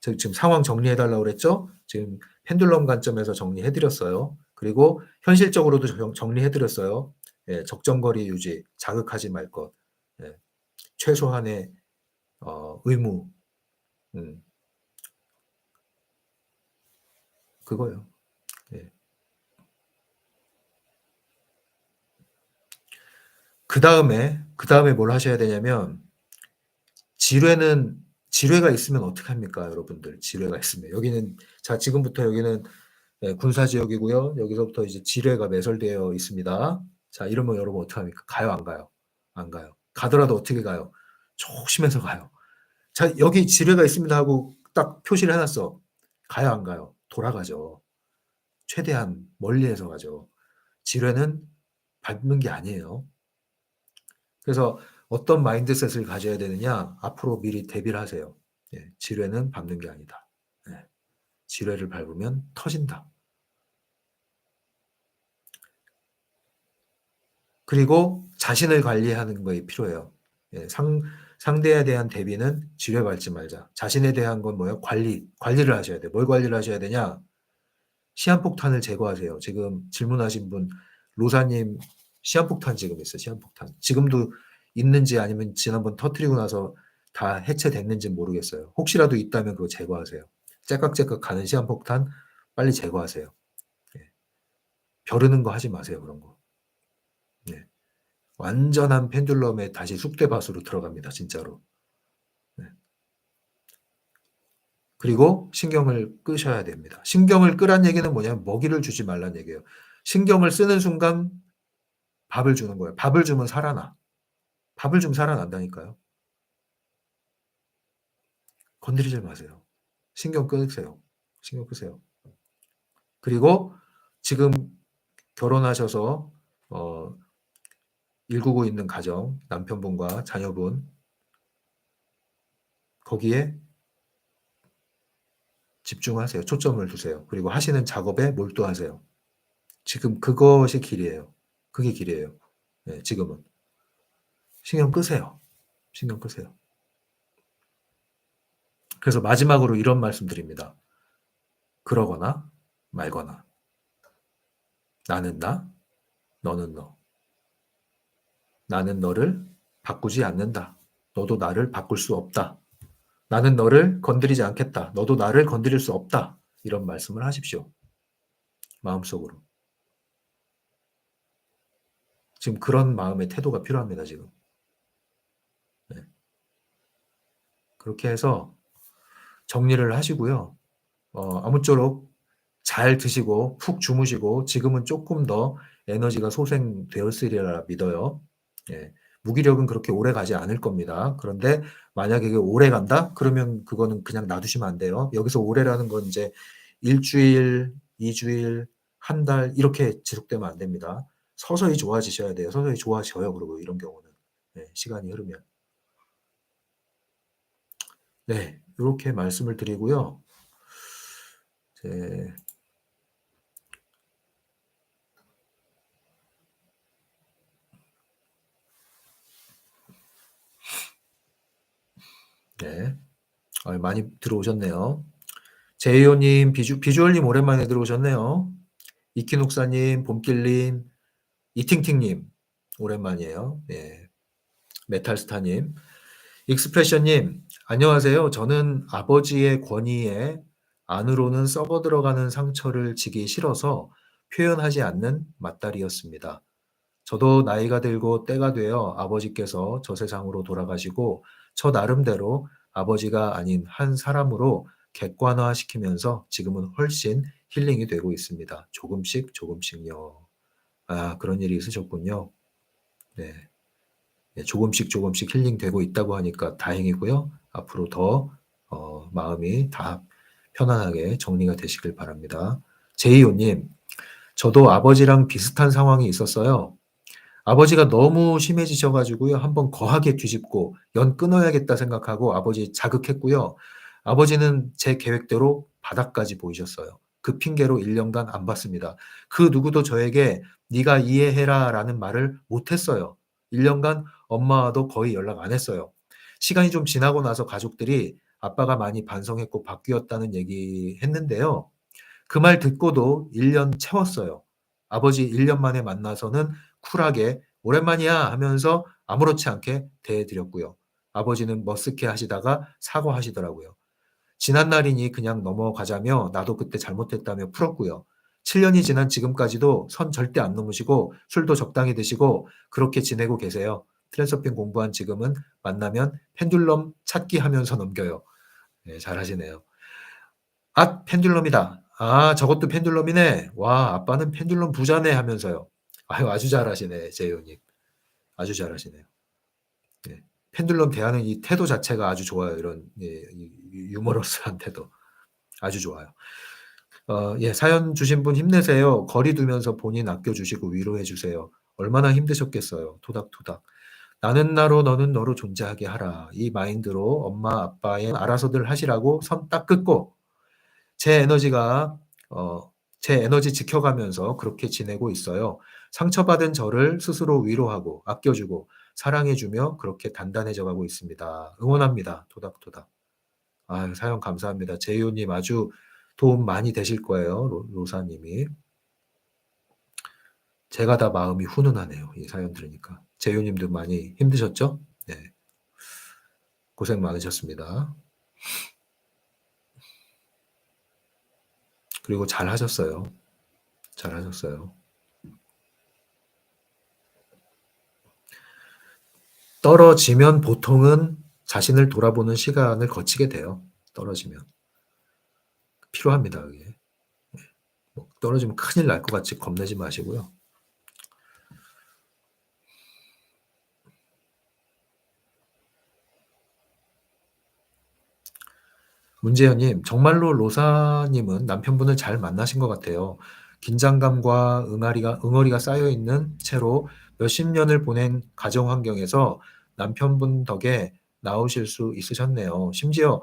지금 상황 정리해 달라고 그랬죠? 지금 펜듈럼 관점에서 정리해 드렸어요. 그리고 현실적으로도 정리해 드렸어요. 예, 적정거리 유지, 자극하지 말 것, 예, 최소한의 의무, 음, 그거요. 예. 그 다음에 뭘 하셔야 되냐면 지뢰는 지뢰가 있으면 어떡합니까, 여러분들? 지뢰가 있으면 여기는 자 지금부터 여기는 예, 군사 지역이고요. 여기서부터 이제 지뢰가 매설되어 있습니다. 자, 이러면 여러분 어떡합니까? 가요, 안 가요? 안 가요. 가더라도 어떻게 가요? 조심해서 가요. 자, 여기 지뢰가 있습니다 하고 딱 표시를 해놨어. 가요, 안 가요? 돌아가죠. 최대한 멀리해서 가죠. 지뢰는 밟는 게 아니에요. 그래서 어떤 마인드셋을 가져야 되느냐? 앞으로 미리 대비를 하세요. 예, 지뢰는 밟는 게 아니다. 예, 지뢰를 밟으면 터진다. 그리고 자신을 관리하는 거에 필요해요. 예, 상대에 대한 대비는 지뢰밟지 말자. 자신에 대한 건 뭐예요? 관리를 하셔야 돼요. 뭘 관리를 하셔야 되냐? 시한폭탄을 제거하세요. 지금 질문하신 분, 로사님, 시한폭탄 지금 있어요. 시한폭탄. 지금도 있는지 아니면 지난번 터트리고 나서 다 해체됐는지 모르겠어요. 혹시라도 있다면 그거 제거하세요. 째깍째깍 가는 시한폭탄 빨리 제거하세요. 예. 벼르는 거 하지 마세요. 그런 거. 예. 완전한 펜듈럼에 다시 쑥대밭으로 들어갑니다. 진짜로. 네. 그리고 신경을 끄셔야 됩니다. 신경을 끄란 얘기는 뭐냐면 먹이를 주지 말란 얘기예요. 신경을 쓰는 순간 밥을 주는 거예요. 밥을 주면 살아나. 밥을 주면 살아난다니까요. 건드리지 마세요. 신경 끄세요. 신경 끄세요. 그리고 지금 결혼하셔서 일구고 있는 가정, 남편분과 자녀분 거기에 집중하세요. 초점을 두세요. 그리고 하시는 작업에 몰두하세요. 지금 그것이 길이에요. 그게 길이에요. 네, 지금은. 신경 끄세요. 신경 끄세요. 그래서 마지막으로 이런 말씀 드립니다. 그러거나 말거나. 나는 나, 너는 너. 나는 너를 바꾸지 않는다. 너도 나를 바꿀 수 없다. 나는 너를 건드리지 않겠다. 너도 나를 건드릴 수 없다. 이런 말씀을 하십시오. 마음속으로. 지금 그런 마음의 태도가 필요합니다. 지금. 네. 그렇게 해서 정리를 하시고요. 아무쪼록 잘 드시고 푹 주무시고 지금은 조금 더 에너지가 소생되었으리라 믿어요. 예. 무기력은 그렇게 오래 가지 않을 겁니다. 그런데 만약에 이게 오래 간다? 그러면 그거는 그냥 놔두시면 안 돼요. 여기서 오래라는 건 이제 일주일, 2주일, 한 달 이렇게 지속되면 안 됩니다. 서서히 좋아지셔야 돼요. 서서히 좋아져요. 그리고 이런 경우는. 네, 시간이 흐르면. 네, 이렇게 말씀을 드리고요. 제 네. 많이 들어오셨네요. 제이오님, 비주얼님 오랜만에 들어오셨네요. 이키녹사님, 봄길님, 이팅팅님 오랜만이에요. 네. 메탈스타님, 익스프레션님 안녕하세요. 저는 아버지의 권위에 안으로는 썩어 들어가는 상처를 지기 싫어서 표현하지 않는 맏딸이었습니다. 저도 나이가 들고 때가 되어 아버지께서 저 세상으로 돌아가시고 저 나름대로 아버지가 아닌 한 사람으로 객관화시키면서 지금은 훨씬 힐링이 되고 있습니다. 조금씩 조금씩요. 아, 그런 일이 있으셨군요. 네. 네, 조금씩 조금씩 힐링되고 있다고 하니까 다행이고요. 앞으로 더 마음이 다 편안하게 정리가 되시길 바랍니다. 제이오님, 저도 아버지랑 비슷한 상황이 있었어요. 아버지가 너무 심해지셔 가지고요. 한번 거하게 뒤집고 '연 끊어야겠다.' 생각하고 아버지 자극했고요. 아버지는 제 계획대로 바닥까지 보이셨어요. 그 핑계로 1 년간 안 봤습니다. 그 누구도 저에게 "네가 이해해라."라는 말을 못 했어요. 1 년간 엄마와도 거의 연락 안 했어요. 시간이 좀 지나고 나서 가족들이 "아빠가 많이 반성했고 바뀌었다."는 얘기했는데요. 그 말 듣고도 1년 채웠어요. 아버지 1년 만에 만나서는 쿨하게 "오랜만이야." 하면서 아무렇지 않게 대해 드렸고요. 아버지는 머쓱해 하시다가 사과하시더라고요. 지난 날이니 그냥 넘어가자며 나도 그때 잘못했다며 풀었고요. 7 년이 지난 지금까지도 선 절대 안 넘으시고 술도 적당히 드시고 그렇게 지내고 계세요. 트랜서핑 공부한 지금은 만나면 펜듈럼 찾기 하면서 넘겨요. 네, 잘하시네요. "아 펜듈럼이다. 아 저것도 펜듈럼이네. 와 아빠는 펜듈럼 부자네." 하면서요. 아유 아주 잘하시네 제이오님. 아주 잘하시네요. 네. 펜듈럼 대하는 이 태도 자체가 아주 좋아요. 이런 예 이 유머러스한 태도. 아주 좋아요. 예 사연 주신 분 힘내세요. 거리 두면서 본인 아껴 주시고 위로해 주세요. 얼마나 힘드셨겠어요. 토닥토닥. "나는 나로 너는 너로 존재하게 하라." 이 마인드로 엄마 아빠의 알아서들 하시라고 선 딱 긋고 제 에너지가 제 에너지 지켜가면서 그렇게 지내고 있어요. 상처받은 저를 스스로 위로하고 아껴주고 사랑해주며 그렇게 단단해져 가고 있습니다. 응원합니다. 토닥토닥. 아유, 사연 감사합니다. 제이오님 아주 도움 많이 되실 거예요. 로사님이. 제가 다 마음이 훈훈하네요. 이 사연 들으니까. 제이오님도 많이 힘드셨죠? 네. 고생 많으셨습니다. 그리고 잘 하셨어요. 잘 하셨어요. 떨어지면 보통은 자신을 돌아보는 시간을 거치게 돼요. 떨어지면. 필요합니다 그게. 뭐 떨어지면 큰일 날 것 같이 겁내지 마시고요. 문재현님, 정말로 로사님은 남편분을 잘 만나신 것 같아요. 긴장감과 응어리가 쌓여 있는 채로 몇십 년을 보낸 가정 환경에서 남편분 덕에 나오실 수 있으셨네요. 심지어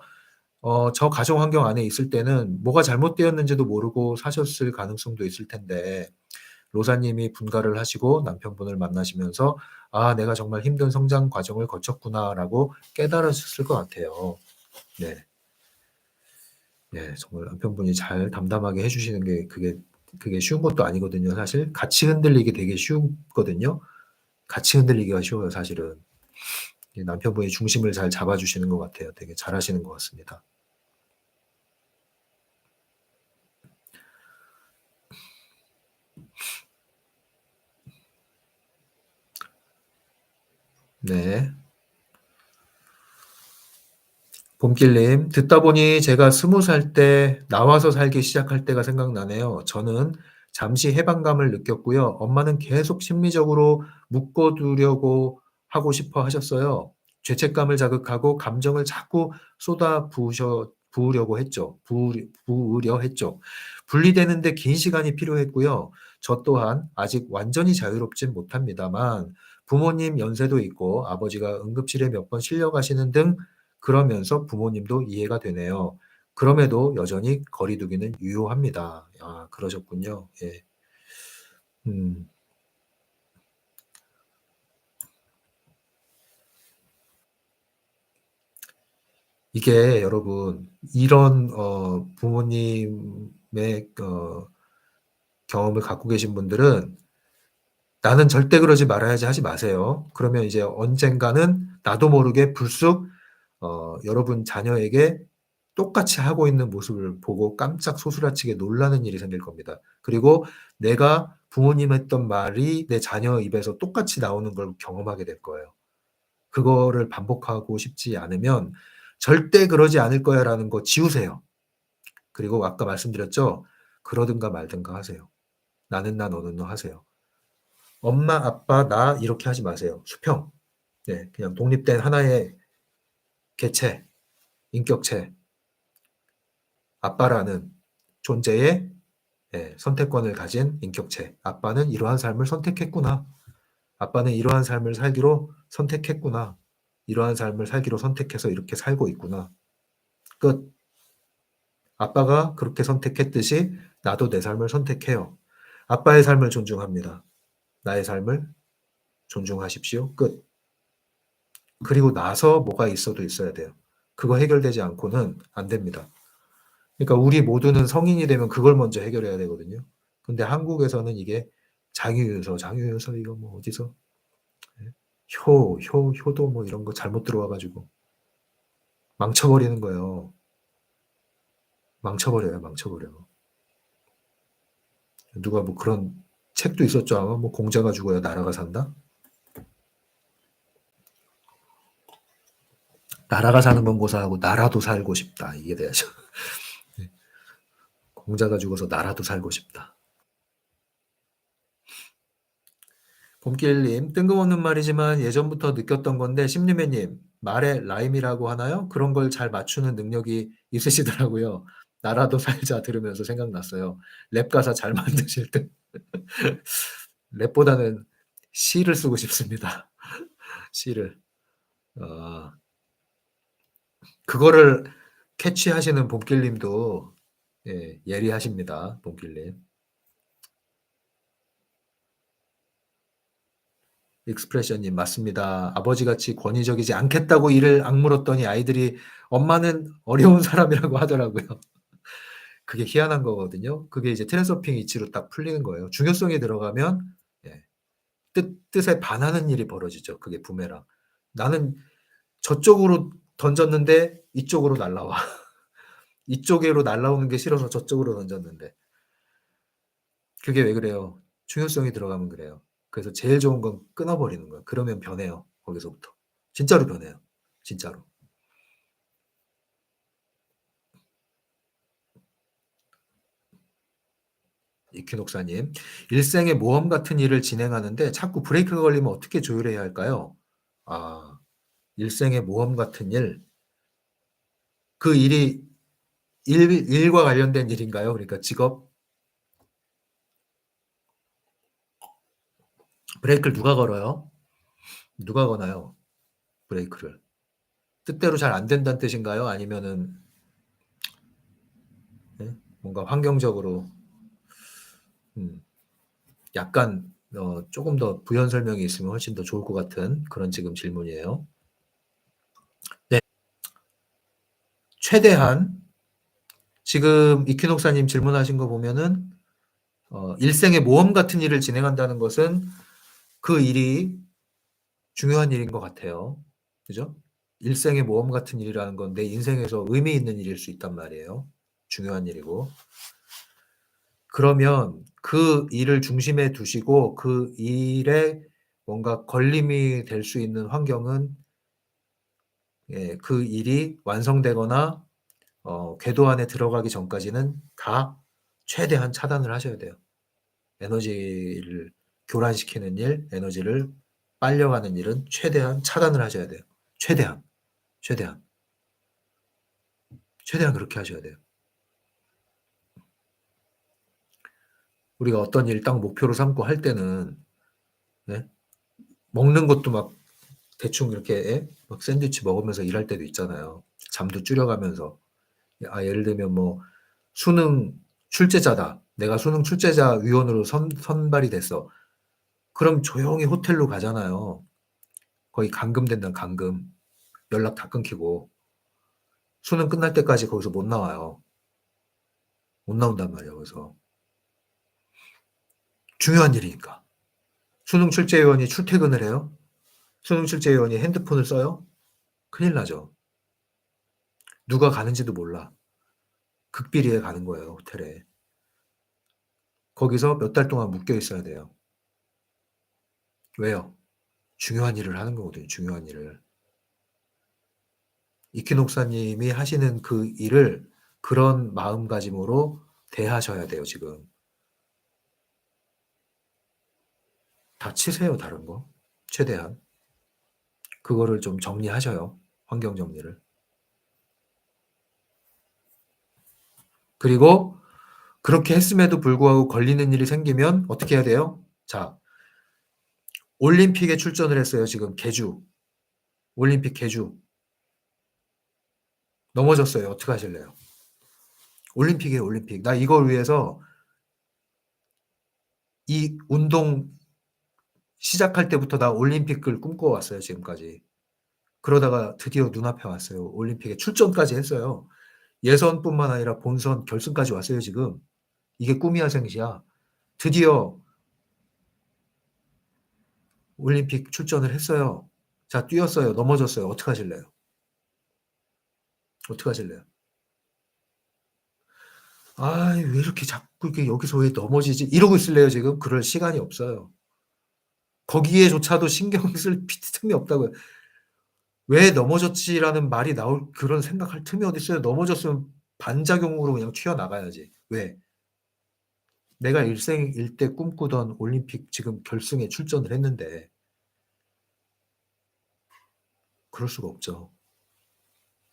저 가정 환경 안에 있을 때는 뭐가 잘못되었는지도 모르고 사셨을 가능성도 있을 텐데 로사님이 분가를 하시고 남편분을 만나시면서 '아 내가 정말 힘든 성장 과정을 거쳤구나.'라고 깨달으셨을 것 같아요. 네. 네. 정말 남편분이 잘 담담하게 해 주시는 게 그게 쉬운 것도 아니거든요 사실. 같이 흔들리기 되게 쉽거든요. 같이 흔들리기가 쉬워요 사실은. 이 남편분이 중심을 잘 잡아 주시는 것 같아요. 되게 잘하시는 것 같습니다. 네. 봄길님, 듣다 보니 제가 20살 때 나와서 살기 시작할 때가 생각나네요. 저는 잠시 해방감을 느꼈고요. 엄마는 계속 심리적으로 묶어두려고 하고 싶어 하셨어요. 죄책감을 자극하고 감정을 자꾸 부으려고 했죠. 부으려 했죠. 분리되는데 긴 시간이 필요했고요. 저 또한 아직 완전히 자유롭진 못합니다만 부모님 연세도 있고 아버지가 응급실에 몇 번 실려가시는 등 그러면서 부모님도 이해가 되네요. 그럼에도 여전히 거리 두기는 유효합니다. 아 그러셨군요. 예. 음. 이게 여러분 이런 부모님의 경험을 갖고 계신 분들은 '나는 절대 그러지 말아야지.' 하지 마세요. 그러면 이제 언젠가는 나도 모르게 불쑥 여러분 자녀에게 똑같이 하고 있는 모습을 보고 깜짝 소스라치게 놀라는 일이 생길 겁니다. 그리고 내가 부모님 했던 말이 내 자녀 입에서 똑같이 나오는 걸 경험하게 될 거예요. 그거를 반복하고 싶지 않으면 '절대 그러지 않을 거야.'라는 거 지우세요. 그리고 아까 말씀드렸죠? 그러든가 말든가 하세요. 나는 나 너는 너 하세요. 엄마, 아빠, 나 이렇게 하지 마세요. 수평. 네. 그냥 독립된 하나의 개체, 인격체, 아빠라는 존재의 예 선택권을 가진 인격체. '아빠는 이러한 삶을 선택했구나. 아빠는 이러한 삶을 살기로 선택했구나. 이러한 삶을 살기로 선택해서 이렇게 살고 있구나.' 끝. 아빠가 그렇게 선택했듯이 나도 내 삶을 선택해요. 아빠의 삶을 존중합니다. 나의 삶을 존중하십시오. 끝. 그리고 나서 뭐가 있어도 있어야 돼요. 그거 해결되지 않고는 안 됩니다. 그러니까 우리 모두는 성인이 되면 그걸 먼저 해결해야 되거든요. 근데 한국에서는 이게 장유유서 이거 뭐 어디서 예 효도 뭐 이런 거 잘못 들어와 가지고 망쳐버리는 거예요. 망쳐버려요, 망쳐버려. 누가 뭐 그런 책도 있었죠 아마 뭐 "공자가 죽어야 나라가 산다." "나라가 사는 건 고사하고 나라도 살고 싶다." 이게 돼야죠. 네. "공자가 죽어서 나라도 살고 싶다." 봄길님, 뜬금없는 말이지만 예전부터 느꼈던 건데 심리매님, 말에 라임이라고 하나요? 그런 걸 잘 맞추는 능력이 있으시더라고요. 나라도 살자 들으면서 생각났어요. 랩 가사 잘 만드실 듯. 랩보다는 시를 쓰고 싶습니다. 시를. 어 그거를 캐치하시는 봄길님도 예 예리하십니다, 봄길님. 익스프레션님 맞습니다. 아버지같이 권위적이지 않겠다고 이를 악물었더니 아이들이 엄마는 어려운 사람이라고 하더라고요. 그게 희한한 거거든요. 그게 이제 트랜스서핑 이치로 딱 풀리는 거예요. 중요성이 들어가면 예 뜻에 반하는 일이 벌어지죠. 그게 부메랑. 나는 저쪽으로 던졌는데 이쪽으로 날라와. 이쪽으로 날라오는 게 싫어서 저쪽으로 던졌는데. 그게 왜 그래요? 중요성이 들어가면 그래요. 그래서 제일 좋은 건 끊어 버리는 거예요. 그러면 변해요, 거기서부터. 진짜로 변해요. 진짜로. 이퀴녹사님, 일생의 모험 같은 일을 진행하는데 자꾸 브레이크가 걸리면 어떻게 조율해야 할까요? 아, 일생의 모험 같은 일. 그 일이 일과 관련된 일인가요? 그러니까 직업? 브레이크를 누가 걸어요? 누가 거나요? 브레이크를. 뜻대로 잘 안 된다는 뜻인가요? 아니면은 예? 뭔가 환경적으로 음, 약간 조금 더 부연 설명이 있으면 훨씬 더 좋을 것 같은 그런 지금 질문이에요. 네, 최대한 지금 이퀴녹사님 질문하신 거 보면은 일생의 모험 같은 일을 진행한다는 것은 그 일이 중요한 일인 것 같아요. 그죠? 일생의 모험 같은 일이라는 건 내 인생에서 의미 있는 일일 수 있단 말이에요. 중요한 일이고. 그러면 그 일을 중심에 두시고 그 일에 뭔가 걸림이 될 수 있는 환경은 예, 그 일이 완성되거나 궤도 안에 들어가기 전까지는 다 최대한 차단을 하셔야 돼요. 에너지를 교란시키는 일, 에너지를 빨려가는 일은 최대한 차단을 하셔야 돼요. 최대한, 최대한, 최대한 그렇게 하셔야 돼요. 우리가 어떤 일 딱 목표로 삼고 할 때는 네? 먹는 것도 막 대충 이렇게 예? 막 샌드위치 먹으면서 일할 때도 있잖아요. 잠도 줄여가면서. 예를 들면 뭐 수능 출제자다. 내가 수능 출제자 위원으로 선발이 됐어. 그럼 조용히 호텔로 가잖아요. 거의 감금된다는 감금. 연락 다 끊기고. 수능 끝날 때까지 거기서 못 나와요. 못 나온단 말이에요. 그래서. 중요한 일이니까. 수능 출제위원이 출퇴근을 해요? 수능 출제위원이 핸드폰을 써요? 큰일 나죠. 누가 가는지도 몰라. 극비리에 가는 거예요, 호텔에. 거기서 몇 달 동안 묶여 있어야 돼요. 왜요? 중요한 일을 하는 거거든요, 중요한 일을. 이키녹사님이 하시는 그 일을 그런 마음가짐으로 대하셔야 돼요, 지금. 다 치세요, 다른 거. 최대한. 그거를 좀 정리하셔요. 환경 정리를. 그리고 그렇게 했음에도 불구하고 걸리는 일이 생기면 어떻게 해야 돼요? 자, 올림픽에 출전을 했어요, 지금 개주. 올림픽 개주. 넘어졌어요. 어떻게 하실래요? 올림픽이에요, 올림픽. 나 이걸 위해서 이 운동 시작할 때부터 나 올림픽을 꿈꿔왔어요, 지금까지. 그러다가 드디어 눈앞에 왔어요. 올림픽에 출전까지 했어요. 예선뿐만 아니라 본선, 결승까지 왔어요, 지금. 이게 꿈이야, 생시야. 드디어 올림픽 출전을 했어요. 자, 뛰었어요. 넘어졌어요. 어떻게 하실래요? 어떻게 하실래요? 아, 왜 이렇게 자꾸 이렇게 여기서 왜 넘어지지? 이러고 있을래요, 지금? 그럴 시간이 없어요. 거기에조차도 신경 쓸 틈이 없다고요. 왜 넘어졌지라는 말이 나올 그런 생각할 틈이 어디 있어요? 넘어졌으면 반작용으로 그냥 튀어나가야지. 왜? 내가 일생 일대 꿈꾸던 올림픽 지금 결승에 출전을 했는데 그럴 수가 없죠.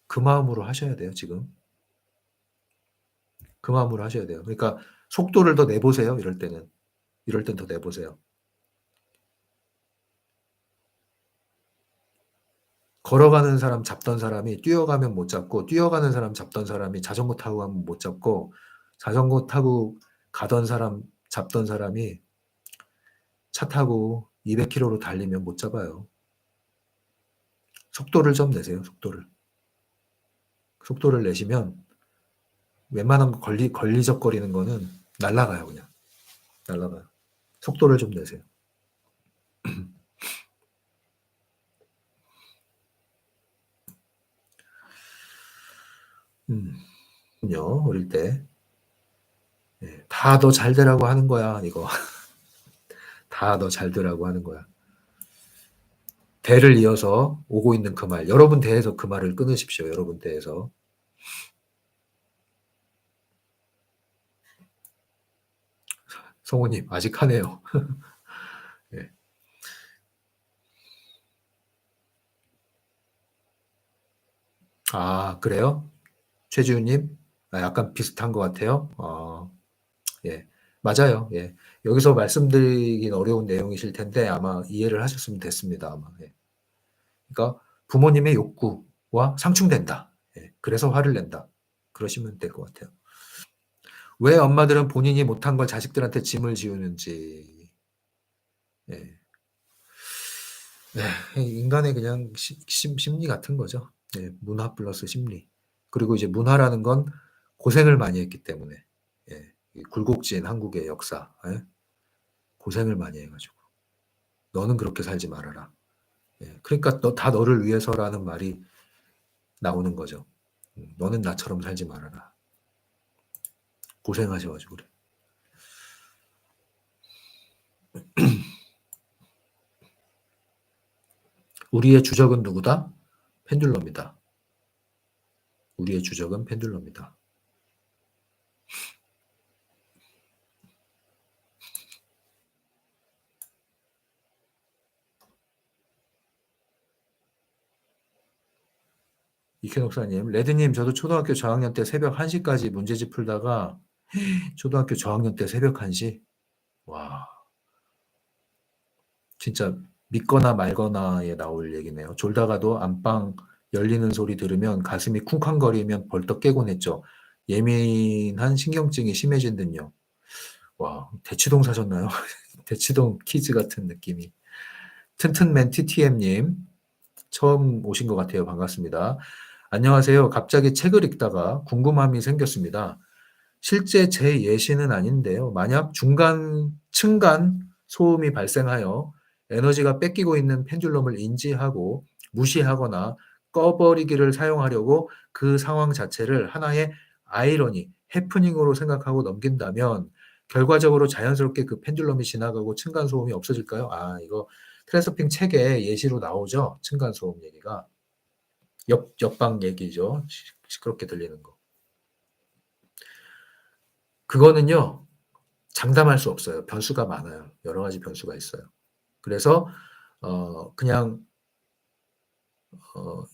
그 마음으로 하셔야 돼요, 지금. 그 마음으로 하셔야 돼요. 그러니까 속도를 더 내보세요, 이럴 때는. 이럴 땐 더 내보세요. 걸어가는 사람 잡던 사람이 뛰어가면 못 잡고 뛰어가는 사람 잡던 사람이 자전거 타고 가면 못 잡고 자전거 타고 가던 사람 잡던 사람이 차 타고 200km로 달리면 못 잡아요. 속도를 좀 내세요, 속도를. 속도를 내시면 웬만한 거 걸리적거리는 거는 날아가요, 그냥. 날아가요. 속도를 좀 내세요. 음, 요 어릴 때. 예, 다 너 잘 되라고 하는 거야, 이거. 다 너 잘 되라고 하는 거야. 대를 이어서 오고 있는 그 말, 여러분 대에서 그 말을 끊으십시오. 여러분 대에서. 성우님 아직 하네요. 예. 아 그래요? 최지훈님? 아, 약간 비슷한 것 같아요. 예. 맞아요. 예. 여기서 말씀드리긴 어려운 내용이실 텐데 아마 이해를 하셨으면 됐습니다. 아마. 예. 그러니까 부모님의 욕구와 상충된다. 예. 그래서 화를 낸다. 그러시면 될 것 같아요. 왜 엄마들은 본인이 못한 걸 자식들한테 짐을 지우는지. 예. 인간의 그냥 심리 같은 거죠. 예. 문화 플러스 심리. 그리고 이제 문화라는 건 고생을 많이 했기 때문에. 예. 이 굴곡진 한국의 역사. 예. 고생을 많이 해가지고. 너는 그렇게 살지 말아라. 예. 그러니까 다 너를 위해서라는 말이 나오는 거죠. 너는 나처럼 살지 말아라. 고생하셔가지고 그래. 우리의 주적은 누구다? 펜듈럼이다. 우리의 주적은 펜듈럼이다. 이현 목사님, 레드님, 저도 초등학교 저학년 때 새벽 1시까지 문제집 풀다가 초등학교 저학년 때 새벽 1시? 와, 진짜 믿거나 말거나에 나올 얘기네요. 졸다가도 안방 열리는 소리 들으면 가슴이 쿵쾅거리면 벌떡 깨곤 했죠. 예민한 신경증이 심해진 듯요. 와, 대치동 사셨나요? 대치동 키즈 같은 느낌이. 튼튼맨 TTM님, 처음 오신 것 같아요. 반갑습니다. 안녕하세요. 갑자기 책을 읽다가 궁금함이 생겼습니다. 실제 제 예시는 아닌데요. 만약 층간 소음이 발생하여 에너지가 뺏기고 있는 펜듈럼을 인지하고 무시하거나 꺼버리기를 사용하려고 그 상황 자체를 하나의 아이러니, 해프닝으로 생각하고 넘긴다면 결과적으로 자연스럽게 그 펜듈럼이 지나가고 층간 소음이 없어질까요? 아, 이거 트랜스핑 책에 예시로 나오죠. 층간 소음 얘기가. 옆방 얘기죠. 시끄럽게 들리는 거. 그거는요. 장담할 수 없어요. 변수가 많아요. 여러 가지 변수가 있어요. 그래서 그냥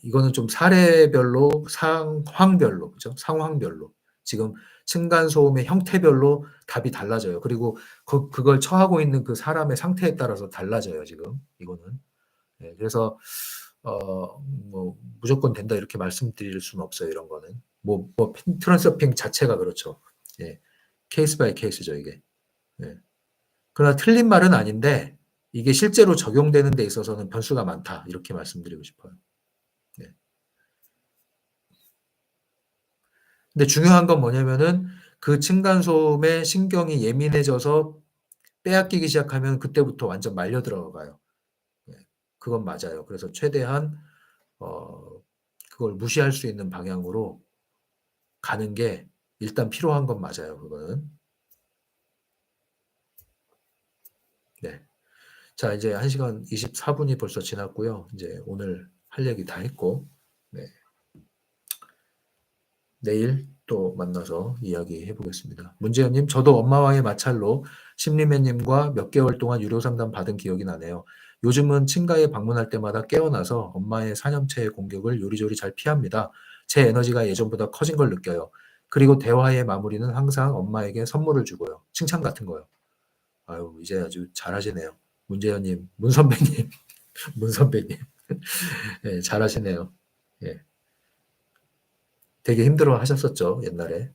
이거는 좀 사례별로 상황별로 그죠? 상황별로 지금 층간 소음의 형태별로 답이 달라져요. 그리고 그걸 처하고 있는 그 사람의 상태에 따라서 달라져요. 지금 이거는. 네, 그래서 뭐 무조건 된다 이렇게 말씀드릴 수는 없어요. 이런 거는 뭐 트랜스서핑 자체가 그렇죠. 예, 케이스 바이 케이스죠 이게. 예. 그러나 틀린 말은 아닌데 이게 실제로 적용되는 데 있어서는 변수가 많다. 이렇게 말씀드리고 싶어요. 네. 근데 중요한 건 뭐냐면은 그 층간소음에 신경이 예민해져서 빼앗기기 시작하면 그때부터 완전 말려 들어가요. 네. 그건 맞아요. 그래서 최대한 어, 그걸 무시할 수 있는 방향으로 가는 게 일단 필요한 건 맞아요. 그거는. 네. 자, 이제 1시간 24분이 벌써 지났고요. 이제 오늘 할 얘기 다 했고, 네. 내일 또 만나서 이야기해 보겠습니다. 문재현님, 저도 엄마와의 마찰로 심리맨님과 몇 개월 동안 유료 상담 받은 기억이 나네요. 요즘은 친가에 방문할 때마다 깨어나서 엄마의 사념체의 공격을 요리조리 잘 피합니다. 제 에너지가 예전보다 커진 걸 느껴요. 그리고 대화의 마무리는 항상 엄마에게 선물을 주고요. 칭찬 같은 거요. 아유, 이제 아주 잘하시네요. 문재현님, 문 선배님, 문 선배님. 네, 잘하시네요. 예. 되게 힘들어 하셨었죠, 옛날에.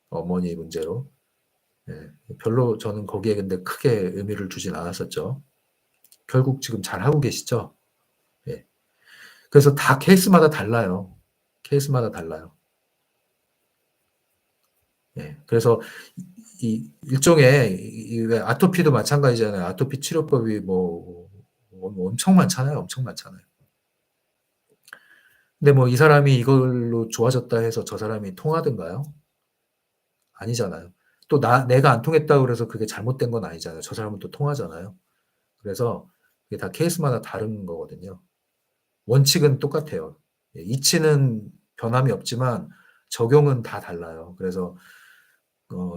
어머니 문제로. 예. 별로 저는 거기에 근데 크게 의미를 두진 않았었죠. 결국 지금 잘하고 계시죠? 예. 그래서 다 케이스마다 달라요. 케이스마다 달라요. 예. 그래서 일종의 왜 아토피도 마찬가지잖아요. 아토피 치료법이 뭐 엄청 많잖아요. 엄청 많잖아요. 근데 뭐 이 사람이 이걸로 좋아졌다 해서 저 사람이 통하든가요? 아니잖아요. 또 내가 안 통했다고 그래서 그게 잘못된 건 아니잖아요. 저 사람은 또 통하잖아요. 그래서 이게 다 케이스마다 다른 거거든요. 원칙은 똑같아요. 예, 이치는 변함이 없지만 적용은 다 달라요. 그래서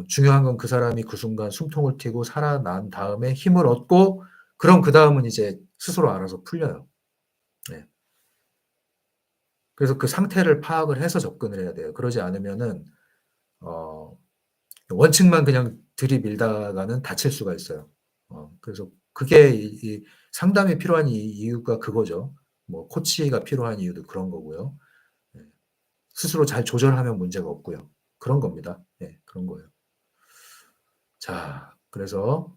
중요한 건 그 사람이 그 순간 숨통을 튀고 살아난 다음에 힘을 얻고 그럼 그다음은 이제 스스로 알아서 풀려요. 네. 그래서 그 상태를 파악을 해서 접근을 해야 돼요. 그러지 않으면은 어 원칙만 그냥 들이밀다가는 다칠 수가 있어요. 그래서 그게 이 상담이 필요한 이유가 그거죠. 뭐 코치가 필요한 이유도 그런 거고요. 예. 스스로 잘 조절하면 문제가 없고요. 그런 겁니다. 예, 그런 거예요. 자, 그래서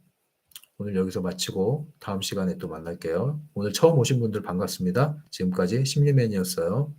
오늘 여기서 마치고 다음 시간에 또 만날게요. 오늘 처음 오신 분들 반갑습니다. 지금까지 심리맨이었어요.